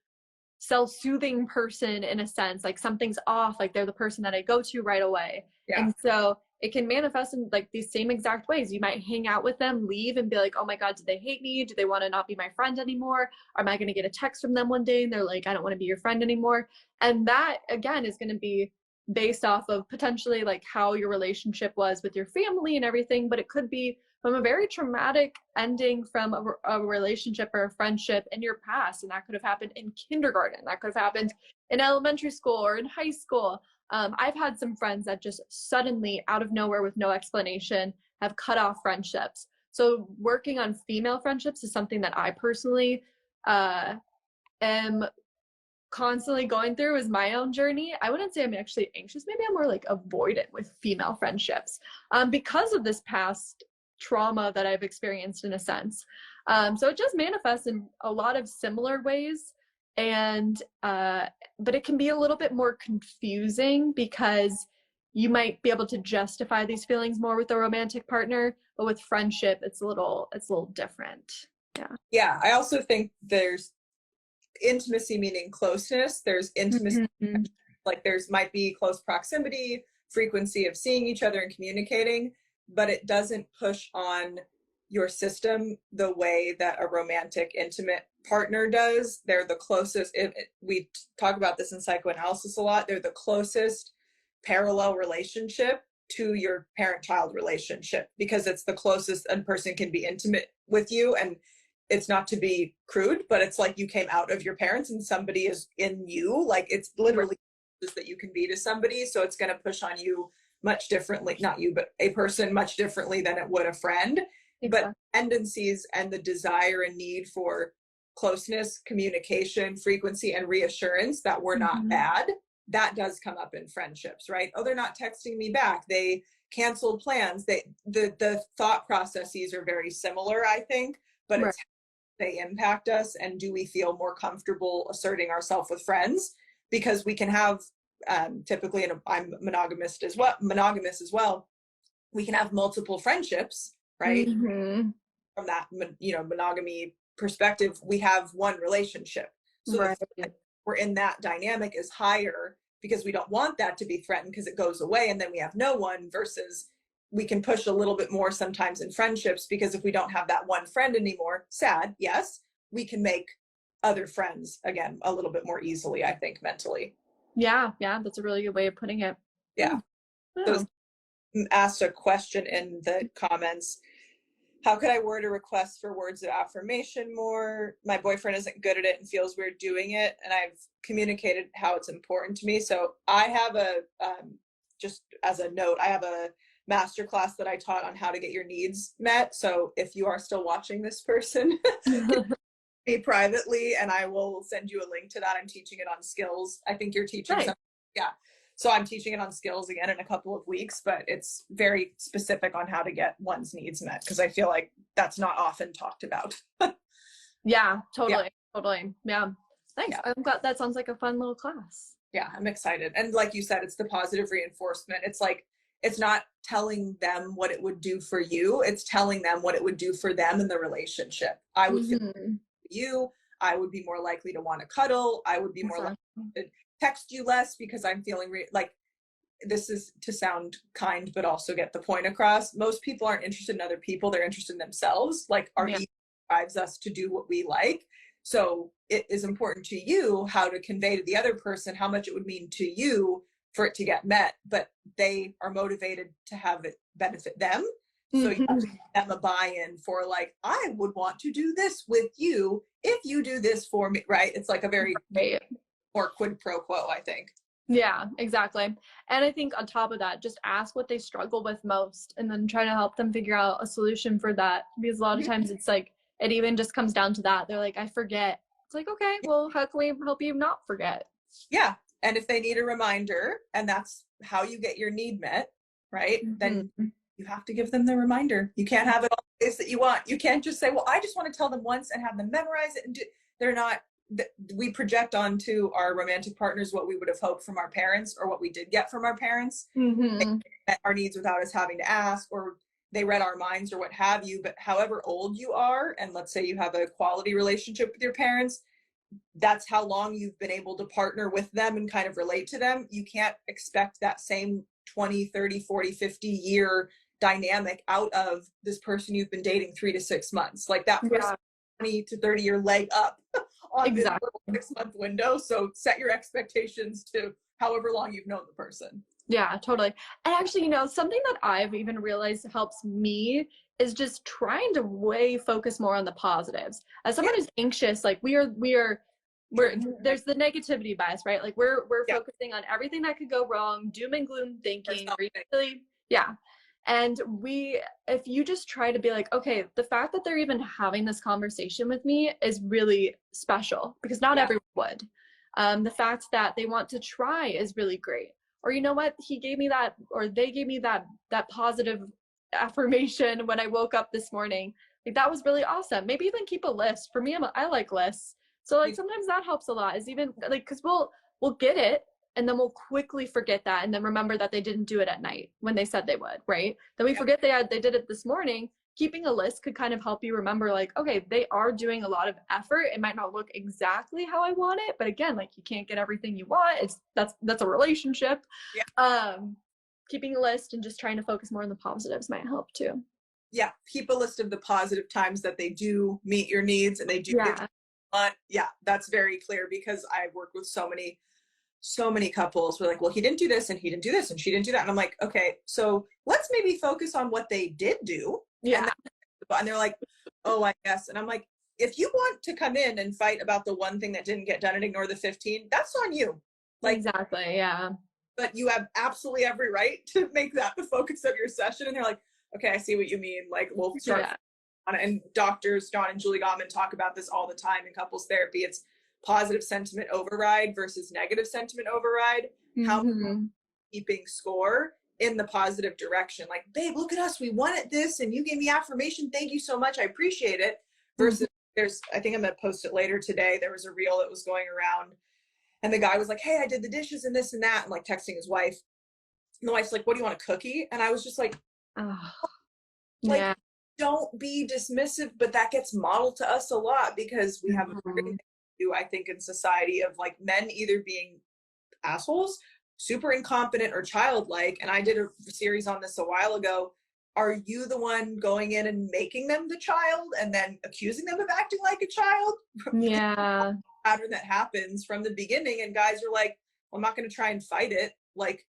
Speaker 2: self-soothing person in a sense, like something's off, like they're the person that I go to right away.
Speaker 1: Yeah.
Speaker 2: And so it can manifest in like these same exact ways. You might hang out with them, leave, and be like, oh my God, do they hate me? Do they want to not be my friend anymore? Am I going to get a text from them one day and they're like, I don't want to be your friend anymore? And that again is going to be based off of potentially like how your relationship was with your family and everything, but it could be from a very traumatic ending from a relationship or a friendship in your past. And that could have happened in kindergarten. That could have happened in elementary school or in high school. I've had some friends that just suddenly, out of nowhere with no explanation, have cut off friendships. So working on female friendships is something that I personally am constantly going through is my own journey. I wouldn't say I'm actually anxious. Maybe I'm more like avoidant with female friendships because of this past trauma that I've experienced in a sense. So it just manifests in a lot of similar ways. And, but it can be a little bit more confusing because you might be able to justify these feelings more with a romantic partner, but with friendship, it's a little different. Yeah.
Speaker 1: Yeah. I also think there's intimacy meaning closeness. There's intimacy,
Speaker 2: Mm-hmm.
Speaker 1: like there's might be close proximity, frequency of seeing each other and communicating, but it doesn't push on your system the way that a romantic intimate partner does. They're the closest, we talk about this in psychoanalysis a lot, they're the closest parallel relationship to your parent-child relationship, because it's the closest a person can be intimate with you. And it's not to be crude, but it's like you came out of your parents and somebody is in you. Like it's literally just that you can be to somebody. So it's going to push on you much differently, not you, but a person much differently than it would a friend. Exactly. But tendencies and the desire and need for closeness, communication, frequency, and reassurance that we're not bad, that does come up in friendships, right? Oh, they're not texting me back. They canceled plans. The thought processes are very similar, I think, but it's they impact us, and do we feel more comfortable asserting ourselves with friends? Because we can have typically, and I'm monogamous as well, we can have multiple friendships, right? From that monogamy perspective, we have one relationship, so right. We're in that dynamic is higher because we don't want that to be threatened because it goes away and then we have no one, versus we can push a little bit more sometimes in friendships, because if we don't have that one friend anymore, sad, yes, we can make other friends again a little bit more easily, I think, mentally.
Speaker 2: Yeah, that's a really good way of putting it.
Speaker 1: Yeah. So asked a question in the comments. How could I word a request for words of affirmation more? My boyfriend isn't good at it and feels weird doing it, and I've communicated how it's important to me. So I have just as a note, I have a masterclass that I taught on how to get your needs met. So if you are still watching this person, me privately, and I will send you a link to that. I'm teaching it on skills. I think you're teaching something. Yeah. So I'm teaching it on skills again in a couple of weeks, but it's very specific on how to get one's needs met, because I feel like that's not often talked about.
Speaker 2: Yeah, totally. Yeah. Thanks. Yeah. I'm glad. That sounds like a fun little class.
Speaker 1: Yeah, I'm excited. And like you said, it's the positive reinforcement. It's like, it's not telling them what it would do for you. It's telling them what it would do for them in the relationship. I would feel you. I would be more likely to want to cuddle. I would be more likely to text you less because I'm feeling like, this is to sound kind, but also get the point across. Most people aren't interested in other people. They're interested in themselves. Like, are you drives us to do what we like. So it is important to you how to convey to the other person how much it would mean to you for it to get met, but they are motivated to have it benefit them. So you have to give them a buy-in for like, I would want to do this with you if you do this for me, right? It's like a very more quid pro quo, I think.
Speaker 2: Yeah, exactly. And I think on top of that, just ask what they struggle with most and then try to help them figure out a solution for that. Because a lot of times it's like, it even just comes down to that. They're like, I forget. It's like, okay, well, how can we help you not forget?
Speaker 1: Yeah. And if they need a reminder and that's how you get your need met, right? Then you have to give them the reminder. You can't have it all the ways that you want. You can't just say, well, I just want to tell them once and have them memorize it and do. They're not, we project onto our romantic partners what we would have hoped from our parents or what we did get from our parents. They met our needs without us having to ask, or they read our minds or what have you. But however old you are, and let's say you have a quality relationship with your parents, that's how long you've been able to partner with them and kind of relate to them. You can't expect that same 20, 30, 40, 50 year dynamic out of this person you've been dating 3 to 6 months. Like that person 20 to 30 year leg up on this 6-month window. So set your expectations to however long you've known the person.
Speaker 2: Yeah, totally. And actually, you know, something that I've even realized helps me is just trying to focus more on the positives. As someone who's anxious, like we're there's the negativity bias, right? Like we're focusing on everything that could go wrong, doom and gloom thinking. And if you just try to be like, okay, the fact that they're even having this conversation with me is really special because not everyone would. The fact that they want to try is really great. Or you know what, he gave me that, or they gave me that positive affirmation when I woke up this morning. Like that was really awesome. Maybe even keep a list. For me, I like lists. So like sometimes that helps a lot. Is even like because we'll get it and then we'll quickly forget that and then remember that they didn't do it at night when they said they would, right? Then we forget they did it this morning. Keeping a list could kind of help you remember like, okay, they are doing a lot of effort. It might not look exactly how I want it, but again, like you can't get everything you want. That's a relationship. Keeping a list and just trying to focus more on the positives might help too.
Speaker 1: Yeah, keep a list of the positive times that they do meet your needs and they do that's very clear because I work with so many couples who are like, well, he didn't do this and he didn't do this and she didn't do that. And I'm like, okay, so let's maybe focus on what they did do. And they're like, oh, I guess. And I'm like, if you want to come in and fight about the one thing that didn't get done and ignore the 15, that's on you. Like,
Speaker 2: exactly. Yeah.
Speaker 1: But you have absolutely every right to make that the focus of your session. And they're like, okay, I see what you mean. Like we'll start on it. And doctors, John and Julie Gottman, talk about this all the time in couples therapy. It's positive sentiment override versus negative sentiment override. How keeping score in the positive direction. Like, babe, look at us. We wanted this and you gave me affirmation. Thank you so much. I appreciate it. Versus I think I'm going to post it later today. There was a reel that was going around and the guy was like, hey, I did the dishes and this and that. And like texting his wife. And the wife's like, what do you want, a cookie? And I was just like, don't be dismissive, but that gets modeled to us a lot because we have a thing to do, I think, in society of like men either being assholes, super incompetent or childlike. And I did a series on this a while ago. Are you the one going in and making them the child and then accusing them of acting like a child?
Speaker 2: Yeah.
Speaker 1: Pattern that happens from the beginning. And guys are like, well, I'm not going to try and fight it. Like,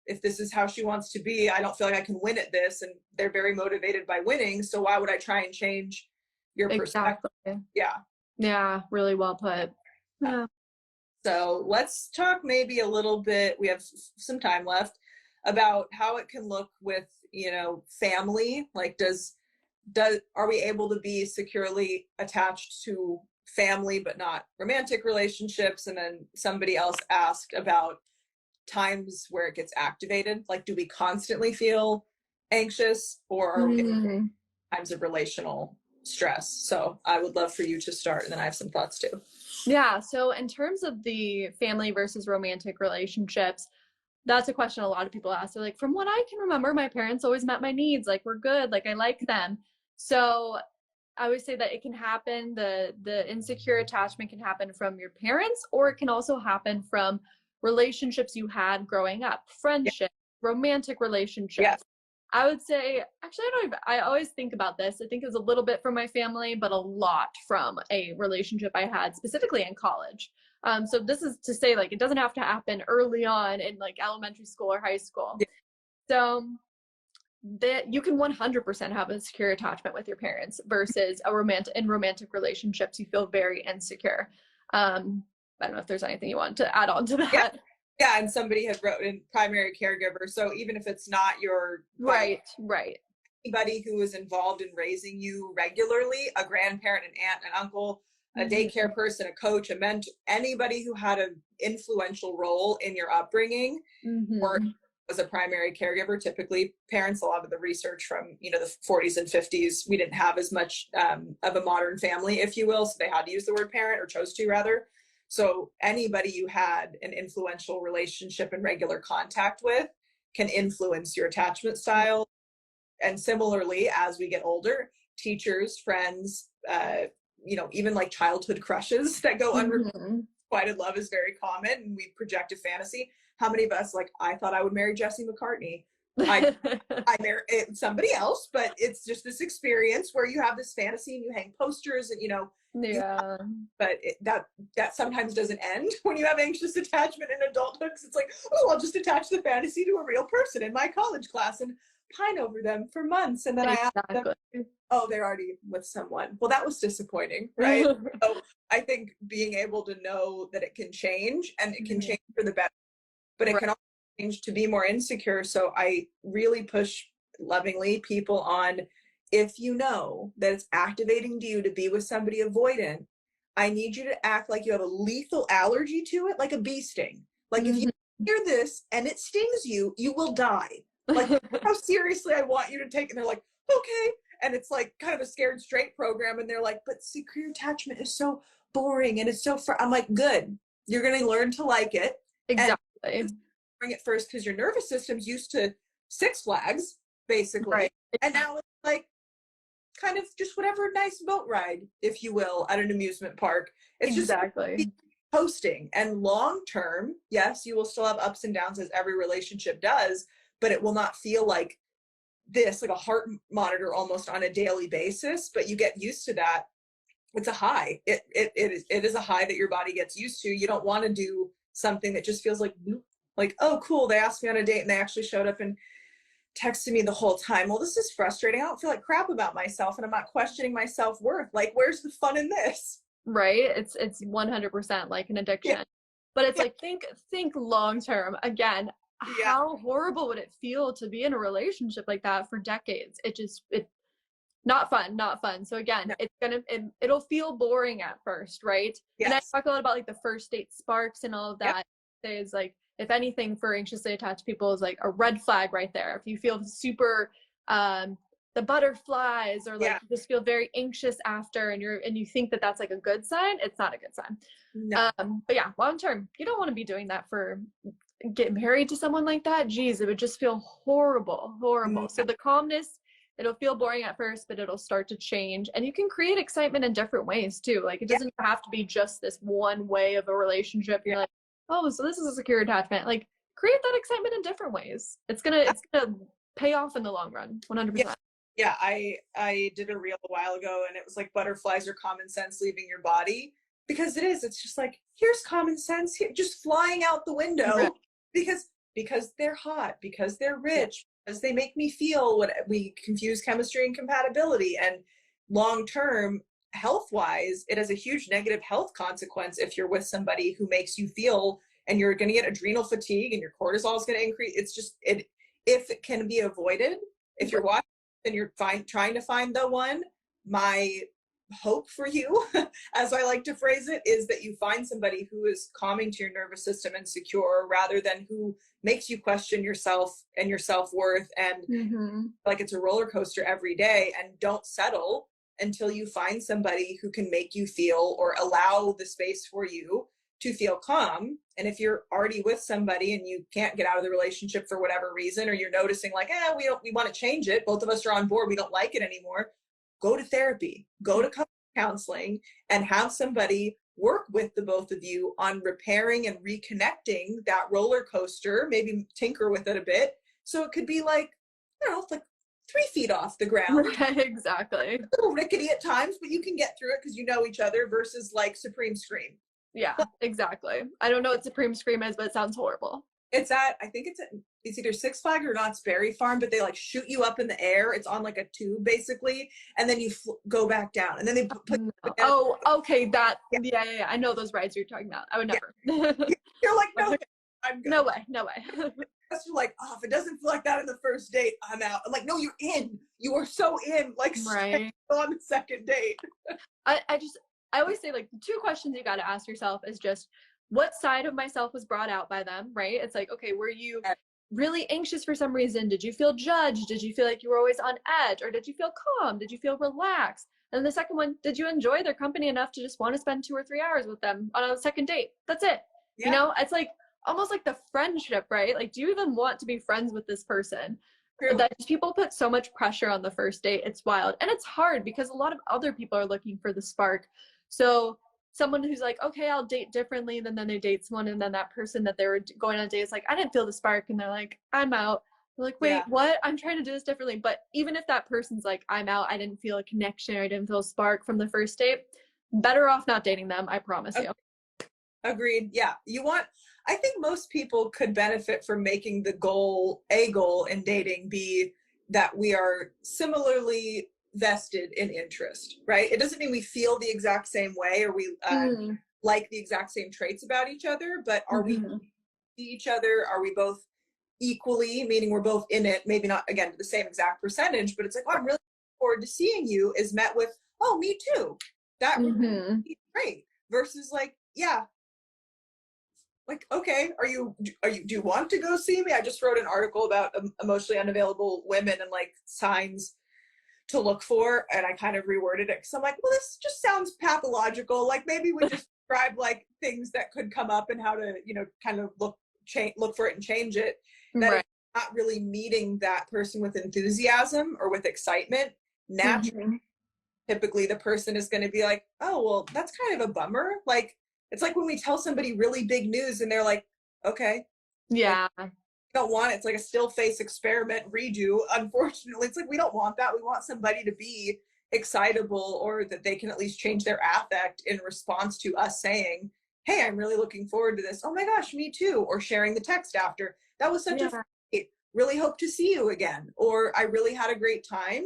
Speaker 1: if this is how she wants to be, I don't feel like I can win at this. And they're very motivated by winning. So why would I try and change your perspective? Yeah.
Speaker 2: Yeah. Really well put. Yeah.
Speaker 1: So let's talk maybe a little bit, we have some time left, about how it can look with, you know, family. Like are we able to be securely attached to family, but not romantic relationships? And then somebody else asked about times where it gets activated. Like, do we constantly feel anxious or are we times of relational stress? So I would love for you to start and then I have some thoughts too.
Speaker 2: Yeah. So in terms of the family versus romantic relationships, that's a question a lot of people ask. They're like, from what I can remember, my parents always met my needs. Like, we're good. Like, I like them. So I would say that it can happen. The insecure attachment can happen from your parents, or it can also happen from relationships you had growing up, friendship, romantic relationships. I would say, actually, I always think about this. I think it was a little bit from my family, but a lot from a relationship I had specifically in college. So this is to say, like, it doesn't have to happen early on in like elementary school or high school. So that you can 100% have a secure attachment with your parents versus in romantic relationships, you feel very insecure. I don't know if there's anything you want to add on to that.
Speaker 1: Yeah, and somebody had wrote in primary caregiver. So even if it's not your
Speaker 2: right,
Speaker 1: anybody who is involved in raising you regularly, a grandparent, an aunt, an uncle, a daycare person, a coach, a mentor, anybody who had an influential role in your upbringing or was a primary caregiver. Typically parents, a lot of the research from, you know, the 40s and 50s, we didn't have as much of a modern family, if you will. So they had to use the word parent, or chose to rather. So anybody you had an influential relationship and regular contact with can influence your attachment style. And similarly, as we get older, teachers, friends, you know, even like childhood crushes that go unrequited love is very common, and we project a fantasy. How many of us, like, I thought I would marry Jesse McCartney. I married somebody else, but it's just this experience where you have this fantasy and you hang posters and, you know, but that sometimes doesn't end when you have anxious attachment in adulthood. It's like, oh, I'll just attach the fantasy to a real person in my college class and pine over them for months, and then I ask them, oh, they're already with someone. Well, that was disappointing, right? So I think being able to know that it can change, and it can change for the better, but it can also change to be more insecure. So I really push lovingly people on, if you know that it's activating to you to be with somebody avoidant, I need you to act like you have a lethal allergy to it, like a bee sting. Like if you hear this and it stings you, you will die. Like, how seriously I want you to take it. And they're like, okay. And it's like kind of a scared straight program. And they're like, but secure attachment is so boring and it's so I'm like, good. You're going to learn to like it.
Speaker 2: Exactly.
Speaker 1: Bring it first, because your nervous system's used to Six Flags, basically. And now it's like kind of just whatever nice boat ride, if you will, at an amusement park. It's just coasting. And long term, yes, you will still have ups and downs, as every relationship does, but it will not feel like this, like a heart monitor almost on a daily basis. But you get used to that. It's a high. It is a high that your body gets used to. You don't want to do something that just feels like, oh, cool, they asked me on a date and they actually showed up and texted me the whole time. Well, this is frustrating. I don't feel like crap about myself, and I'm not questioning my self-worth. Like, where's the fun in this?
Speaker 2: Right. It's 100% like an addiction. But it's like, think long term. Again, how horrible would it feel to be in a relationship like that for decades? It's not fun. So again, it'll feel boring at first, right? And I talk a lot about like the first date sparks and all of that. Is like, if anything, for anxiously attached people, is like a red flag right there. If you feel super the butterflies, or like you just feel very anxious after, and you think that that's like a good sign, it's not a good sign. But yeah, long term, you don't want to be doing that get married to someone like that. Geez, it would just feel horrible. So the calmness, it'll feel boring at first, but it'll start to change, and you can create excitement in different ways too. Like, it doesn't have to be just this one way of a relationship. You're like, oh, so this is a secure attachment. Like, create that excitement in different ways. It's gonna pay off in the long run, 100%.
Speaker 1: Yeah, I did a reel a while ago, and it was like, butterflies are common sense leaving your body, because it is. It's just like, here's common sense here, just flying out the window, because they're hot, because they're rich, because they make me feel what we confuse chemistry and compatibility. And long term, health-wise, it has a huge negative health consequence if you're with somebody who makes you feel, and you're going to get adrenal fatigue and your cortisol is going to increase. It's just, if it can be avoided, if you're watching and you're trying to find the one, my hope for you, as I like to phrase it, is that you find somebody who is calming to your nervous system and secure, rather than who makes you question yourself and your self-worth, and like it's a roller coaster every day. And don't settle until you find somebody who can make you feel, or allow the space for you to feel calm. And if you're already with somebody and you can't get out of the relationship for whatever reason, or you're noticing like, we want to change it, both of us are on board, we don't like it anymore, go to therapy, go to counseling, and have somebody work with the both of you on repairing and reconnecting that roller coaster, maybe tinker with it a bit. So it could be like I don't know, like 3 feet off the ground.
Speaker 2: Right, exactly.
Speaker 1: A little rickety at times, but you can get through it because you know each other versus like Supreme Scream.
Speaker 2: Yeah, exactly. I don't know what Supreme Scream is, but it sounds horrible.
Speaker 1: I think it's either Six Flags or Knott's Berry Farm, but they like shoot you up in the air. It's on like a tube basically, and then you go back down, and then they put
Speaker 2: No.
Speaker 1: you
Speaker 2: Oh, okay. That, yeah. I know those rides you're talking about. I would never.
Speaker 1: you're like, no, I'm good.
Speaker 2: No way. No way.
Speaker 1: You're like, oh, if it doesn't feel like that in the first date, I'm out. I'm like, no, you're in. You are so in. Like,
Speaker 2: Right.
Speaker 1: on the second date.
Speaker 2: I always say, like, the two questions you got to ask yourself is just, what side of myself was brought out by them, right? It's like, okay, were you really anxious for some reason? Did you feel judged? Did you feel like you were always on edge? Or did you feel calm? Did you feel relaxed? And the second one, did you enjoy their company enough to just want to spend 2 or 3 hours with them on a second date? That's it.
Speaker 1: Yeah.
Speaker 2: You know, it's like almost like the friendship, right? Like, do you even want to be friends with this person?
Speaker 1: True.
Speaker 2: That people put so much pressure on the first date. It's wild. And it's hard because a lot of other people are looking for the spark. So someone who's like, okay, I'll date differently, and then they date someone, and then that person that they were going on a date is like, I didn't feel the spark, and they're like, I'm out. They're like, wait, what? I'm trying to do this differently. But even if that person's like, I'm out, I didn't feel a connection, or I didn't feel a spark from the first date, better off not dating them, I promise you.
Speaker 1: Agreed. Yeah. I think most people could benefit from making a goal in dating be that we are similarly vested in interest, right? It doesn't mean we feel the exact same way or we like the exact same traits about each other, but are we see each other? Are we both equally, meaning we're both in it, maybe not again the same exact percentage, but it's like, oh, I'm really looking forward to seeing you is met with, oh, me too. That would be great. Versus like, yeah, like, okay, do you want to go see me? I just wrote an article about emotionally unavailable women and like signs to look for, and I kind of reworded it because I'm like, well, this just sounds pathological. Like maybe we just describe like things that could come up and how to, kind of look for it and change it. That it's not really meeting that person with enthusiasm or with excitement. Naturally, typically the person is going to be like, oh, well, that's kind of a bummer. Like, it's like when we tell somebody really big news and they're like, okay.
Speaker 2: Yeah.
Speaker 1: Like, don't want it. It's like a still face experiment redo. Unfortunately, it's like we don't want that. We want somebody to be excitable or that they can at least change their affect in response to us saying, hey, I'm really looking forward to this. Oh my gosh, me too. Or sharing the text after. That was such a great, really hope to see you again. Or I really had a great time.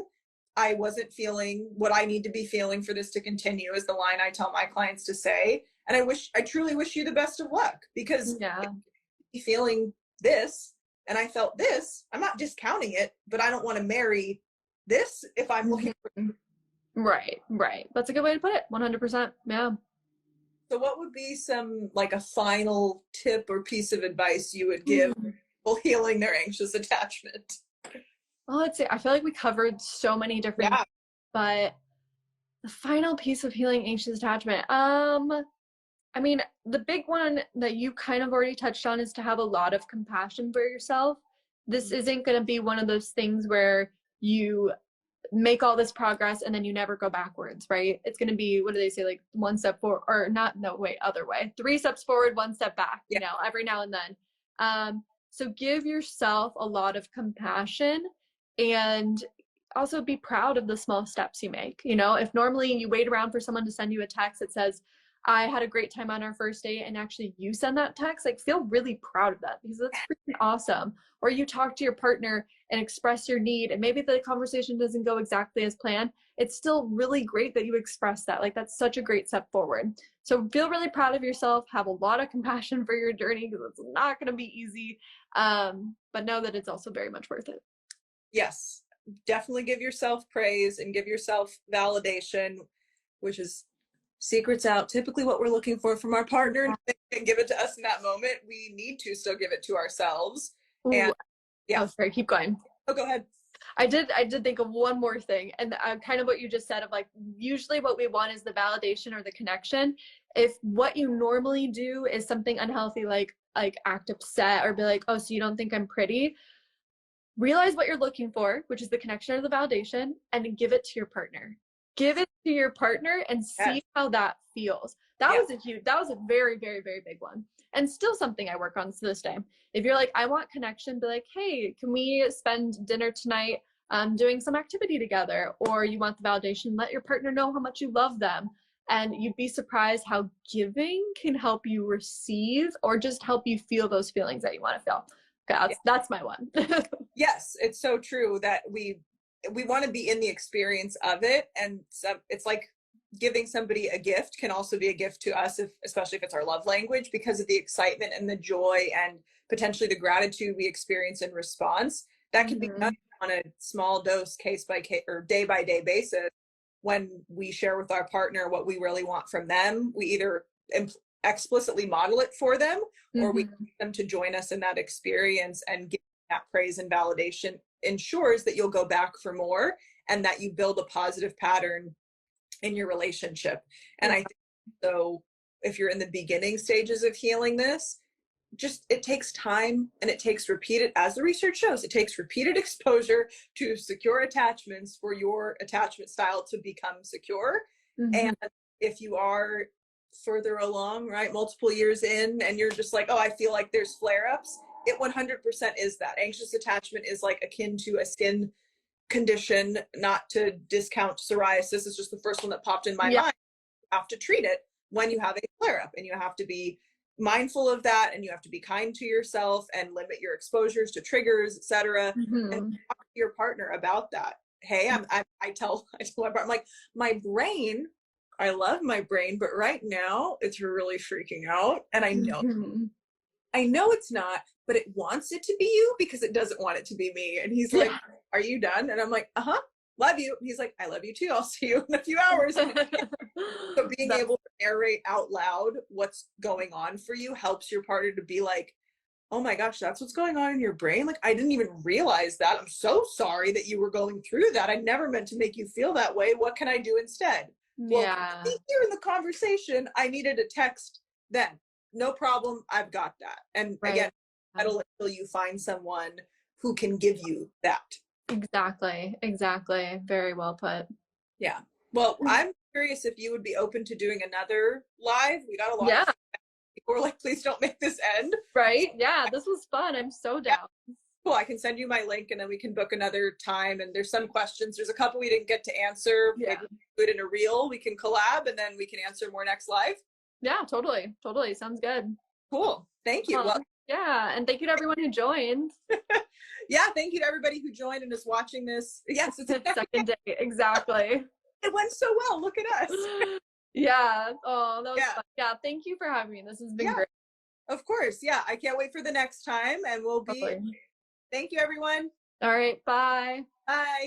Speaker 1: I wasn't feeling what I need to be feeling for this to continue is the line I tell my clients to say. And I truly wish you the best of luck because feeling this and I felt this, I'm not discounting it, but I don't want to marry this if I'm looking for.
Speaker 2: Right. That's a good way to put it. 100%. Yeah.
Speaker 1: So what would be some like a final tip or piece of advice you would give people healing their anxious attachment?
Speaker 2: Well, let's see. I feel like we covered so many different things, but the final piece of healing anxious attachment. I mean, the big one that you kind of already touched on is to have a lot of compassion for yourself. This isn't going to be one of those things where you make all this progress and then you never go backwards, right? It's going to be, what do they say, like 1 step forward, or not, no, wait, other way. 3 steps forward, 1 step back, every now and then. So give yourself a lot of compassion and also be proud of the small steps you make. If normally you wait around for someone to send you a text that says, I had a great time on our first date, and actually you send that text, like feel really proud of that because that's freaking awesome. Or you talk to your partner and express your need, and maybe the conversation doesn't go exactly as planned. It's still really great that you express that. Like that's such a great step forward. So feel really proud of yourself, have a lot of compassion for your journey because it's not going to be easy. But know that it's also very much worth it.
Speaker 1: Yes, definitely give yourself praise and give yourself validation, which is secrets out, typically what we're looking for from our partner. They can give it to us in that moment. We need to still give it to ourselves. And
Speaker 2: sorry, keep going.
Speaker 1: Oh, go ahead.
Speaker 2: I did think of one more thing, and kind of what you just said of like, usually what we want is the validation or the connection. If what you normally do is something unhealthy, like act upset or be like, oh, so you don't think I'm pretty, realize what you're looking for, which is the connection or the validation, and give it to your partner. Give it to your partner and see how that feels. That was a very, very, very big one. And still something I work on to this day. If you're like, I want connection, be like, hey, can we spend dinner tonight doing some activity together? Or you want the validation, let your partner know how much you love them. And you'd be surprised how giving can help you receive or just help you feel those feelings that you want to feel. Okay, that's my one.
Speaker 1: Yes, it's so true that we want to be in the experience of it. And so it's like giving somebody a gift can also be a gift to us, especially if it's our love language, because of the excitement and the joy and potentially the gratitude we experience in response. That can be done on a small dose, case by case or day by day basis. When we share with our partner what we really want from them, we either explicitly model it for them, or we get them to join us in that experience, and give that praise and validation ensures that you'll go back for more and that you build a positive pattern in your relationship. And I think so if you're in the beginning stages of healing this, just it takes time, and it takes repeated, as the research shows, it takes repeated exposure to secure attachments for your attachment style to become secure. And if you are further along, right, multiple years in, and you're just like, oh, I feel like there's flare-ups, it 100% is that. Anxious attachment is like akin to a skin condition, not to discount psoriasis. It's just the first one that popped in my mind. You have to treat it when you have a flare-up, and you have to be mindful of that, and you have to be kind to yourself and limit your exposures to triggers, etc. And talk to your partner about that. Hey, I tell my partner, I'm like, my brain, I love my brain, but right now it's really freaking out, and I know it's not, but it wants it to be you because it doesn't want it to be me. And he's like, are you done? And I'm like, love you. And he's like, I love you too. I'll see you in a few hours. So being able to narrate out loud what's going on for you helps your partner to be like, oh my gosh, that's what's going on in your brain. Like, I didn't even realize that. I'm so sorry that you were going through that. I never meant to make you feel that way. What can I do instead? Well, here in the conversation, I needed a text then. No problem. I've got that. And again, settle until you find someone who can give you that. Exactly.
Speaker 2: Very well put.
Speaker 1: Yeah. Well, I'm curious if you would be open to doing another live. We got a lot of people were like, please don't make this end.
Speaker 2: Right? Yeah, this was fun. I'm so down.
Speaker 1: Cool. I can send you my link, and then we can book another time. And there's some questions. There's a couple we didn't get to answer. Maybe we do it in a reel. We can collab, and then we can answer more next live.
Speaker 2: Yeah, totally. Sounds good.
Speaker 1: Cool. Thank you. Well,
Speaker 2: and thank you to everyone who joined.
Speaker 1: Thank you to everybody who joined and is watching this. Yes, it's a
Speaker 2: second day. Exactly.
Speaker 1: It went so well. Look at us.
Speaker 2: Yeah. Oh, that was fun. Yeah, thank you for having me. This has been great.
Speaker 1: Of course. Yeah, I can't wait for the next time, and we'll be. Thank you, everyone.
Speaker 2: All right. Bye.
Speaker 1: Bye.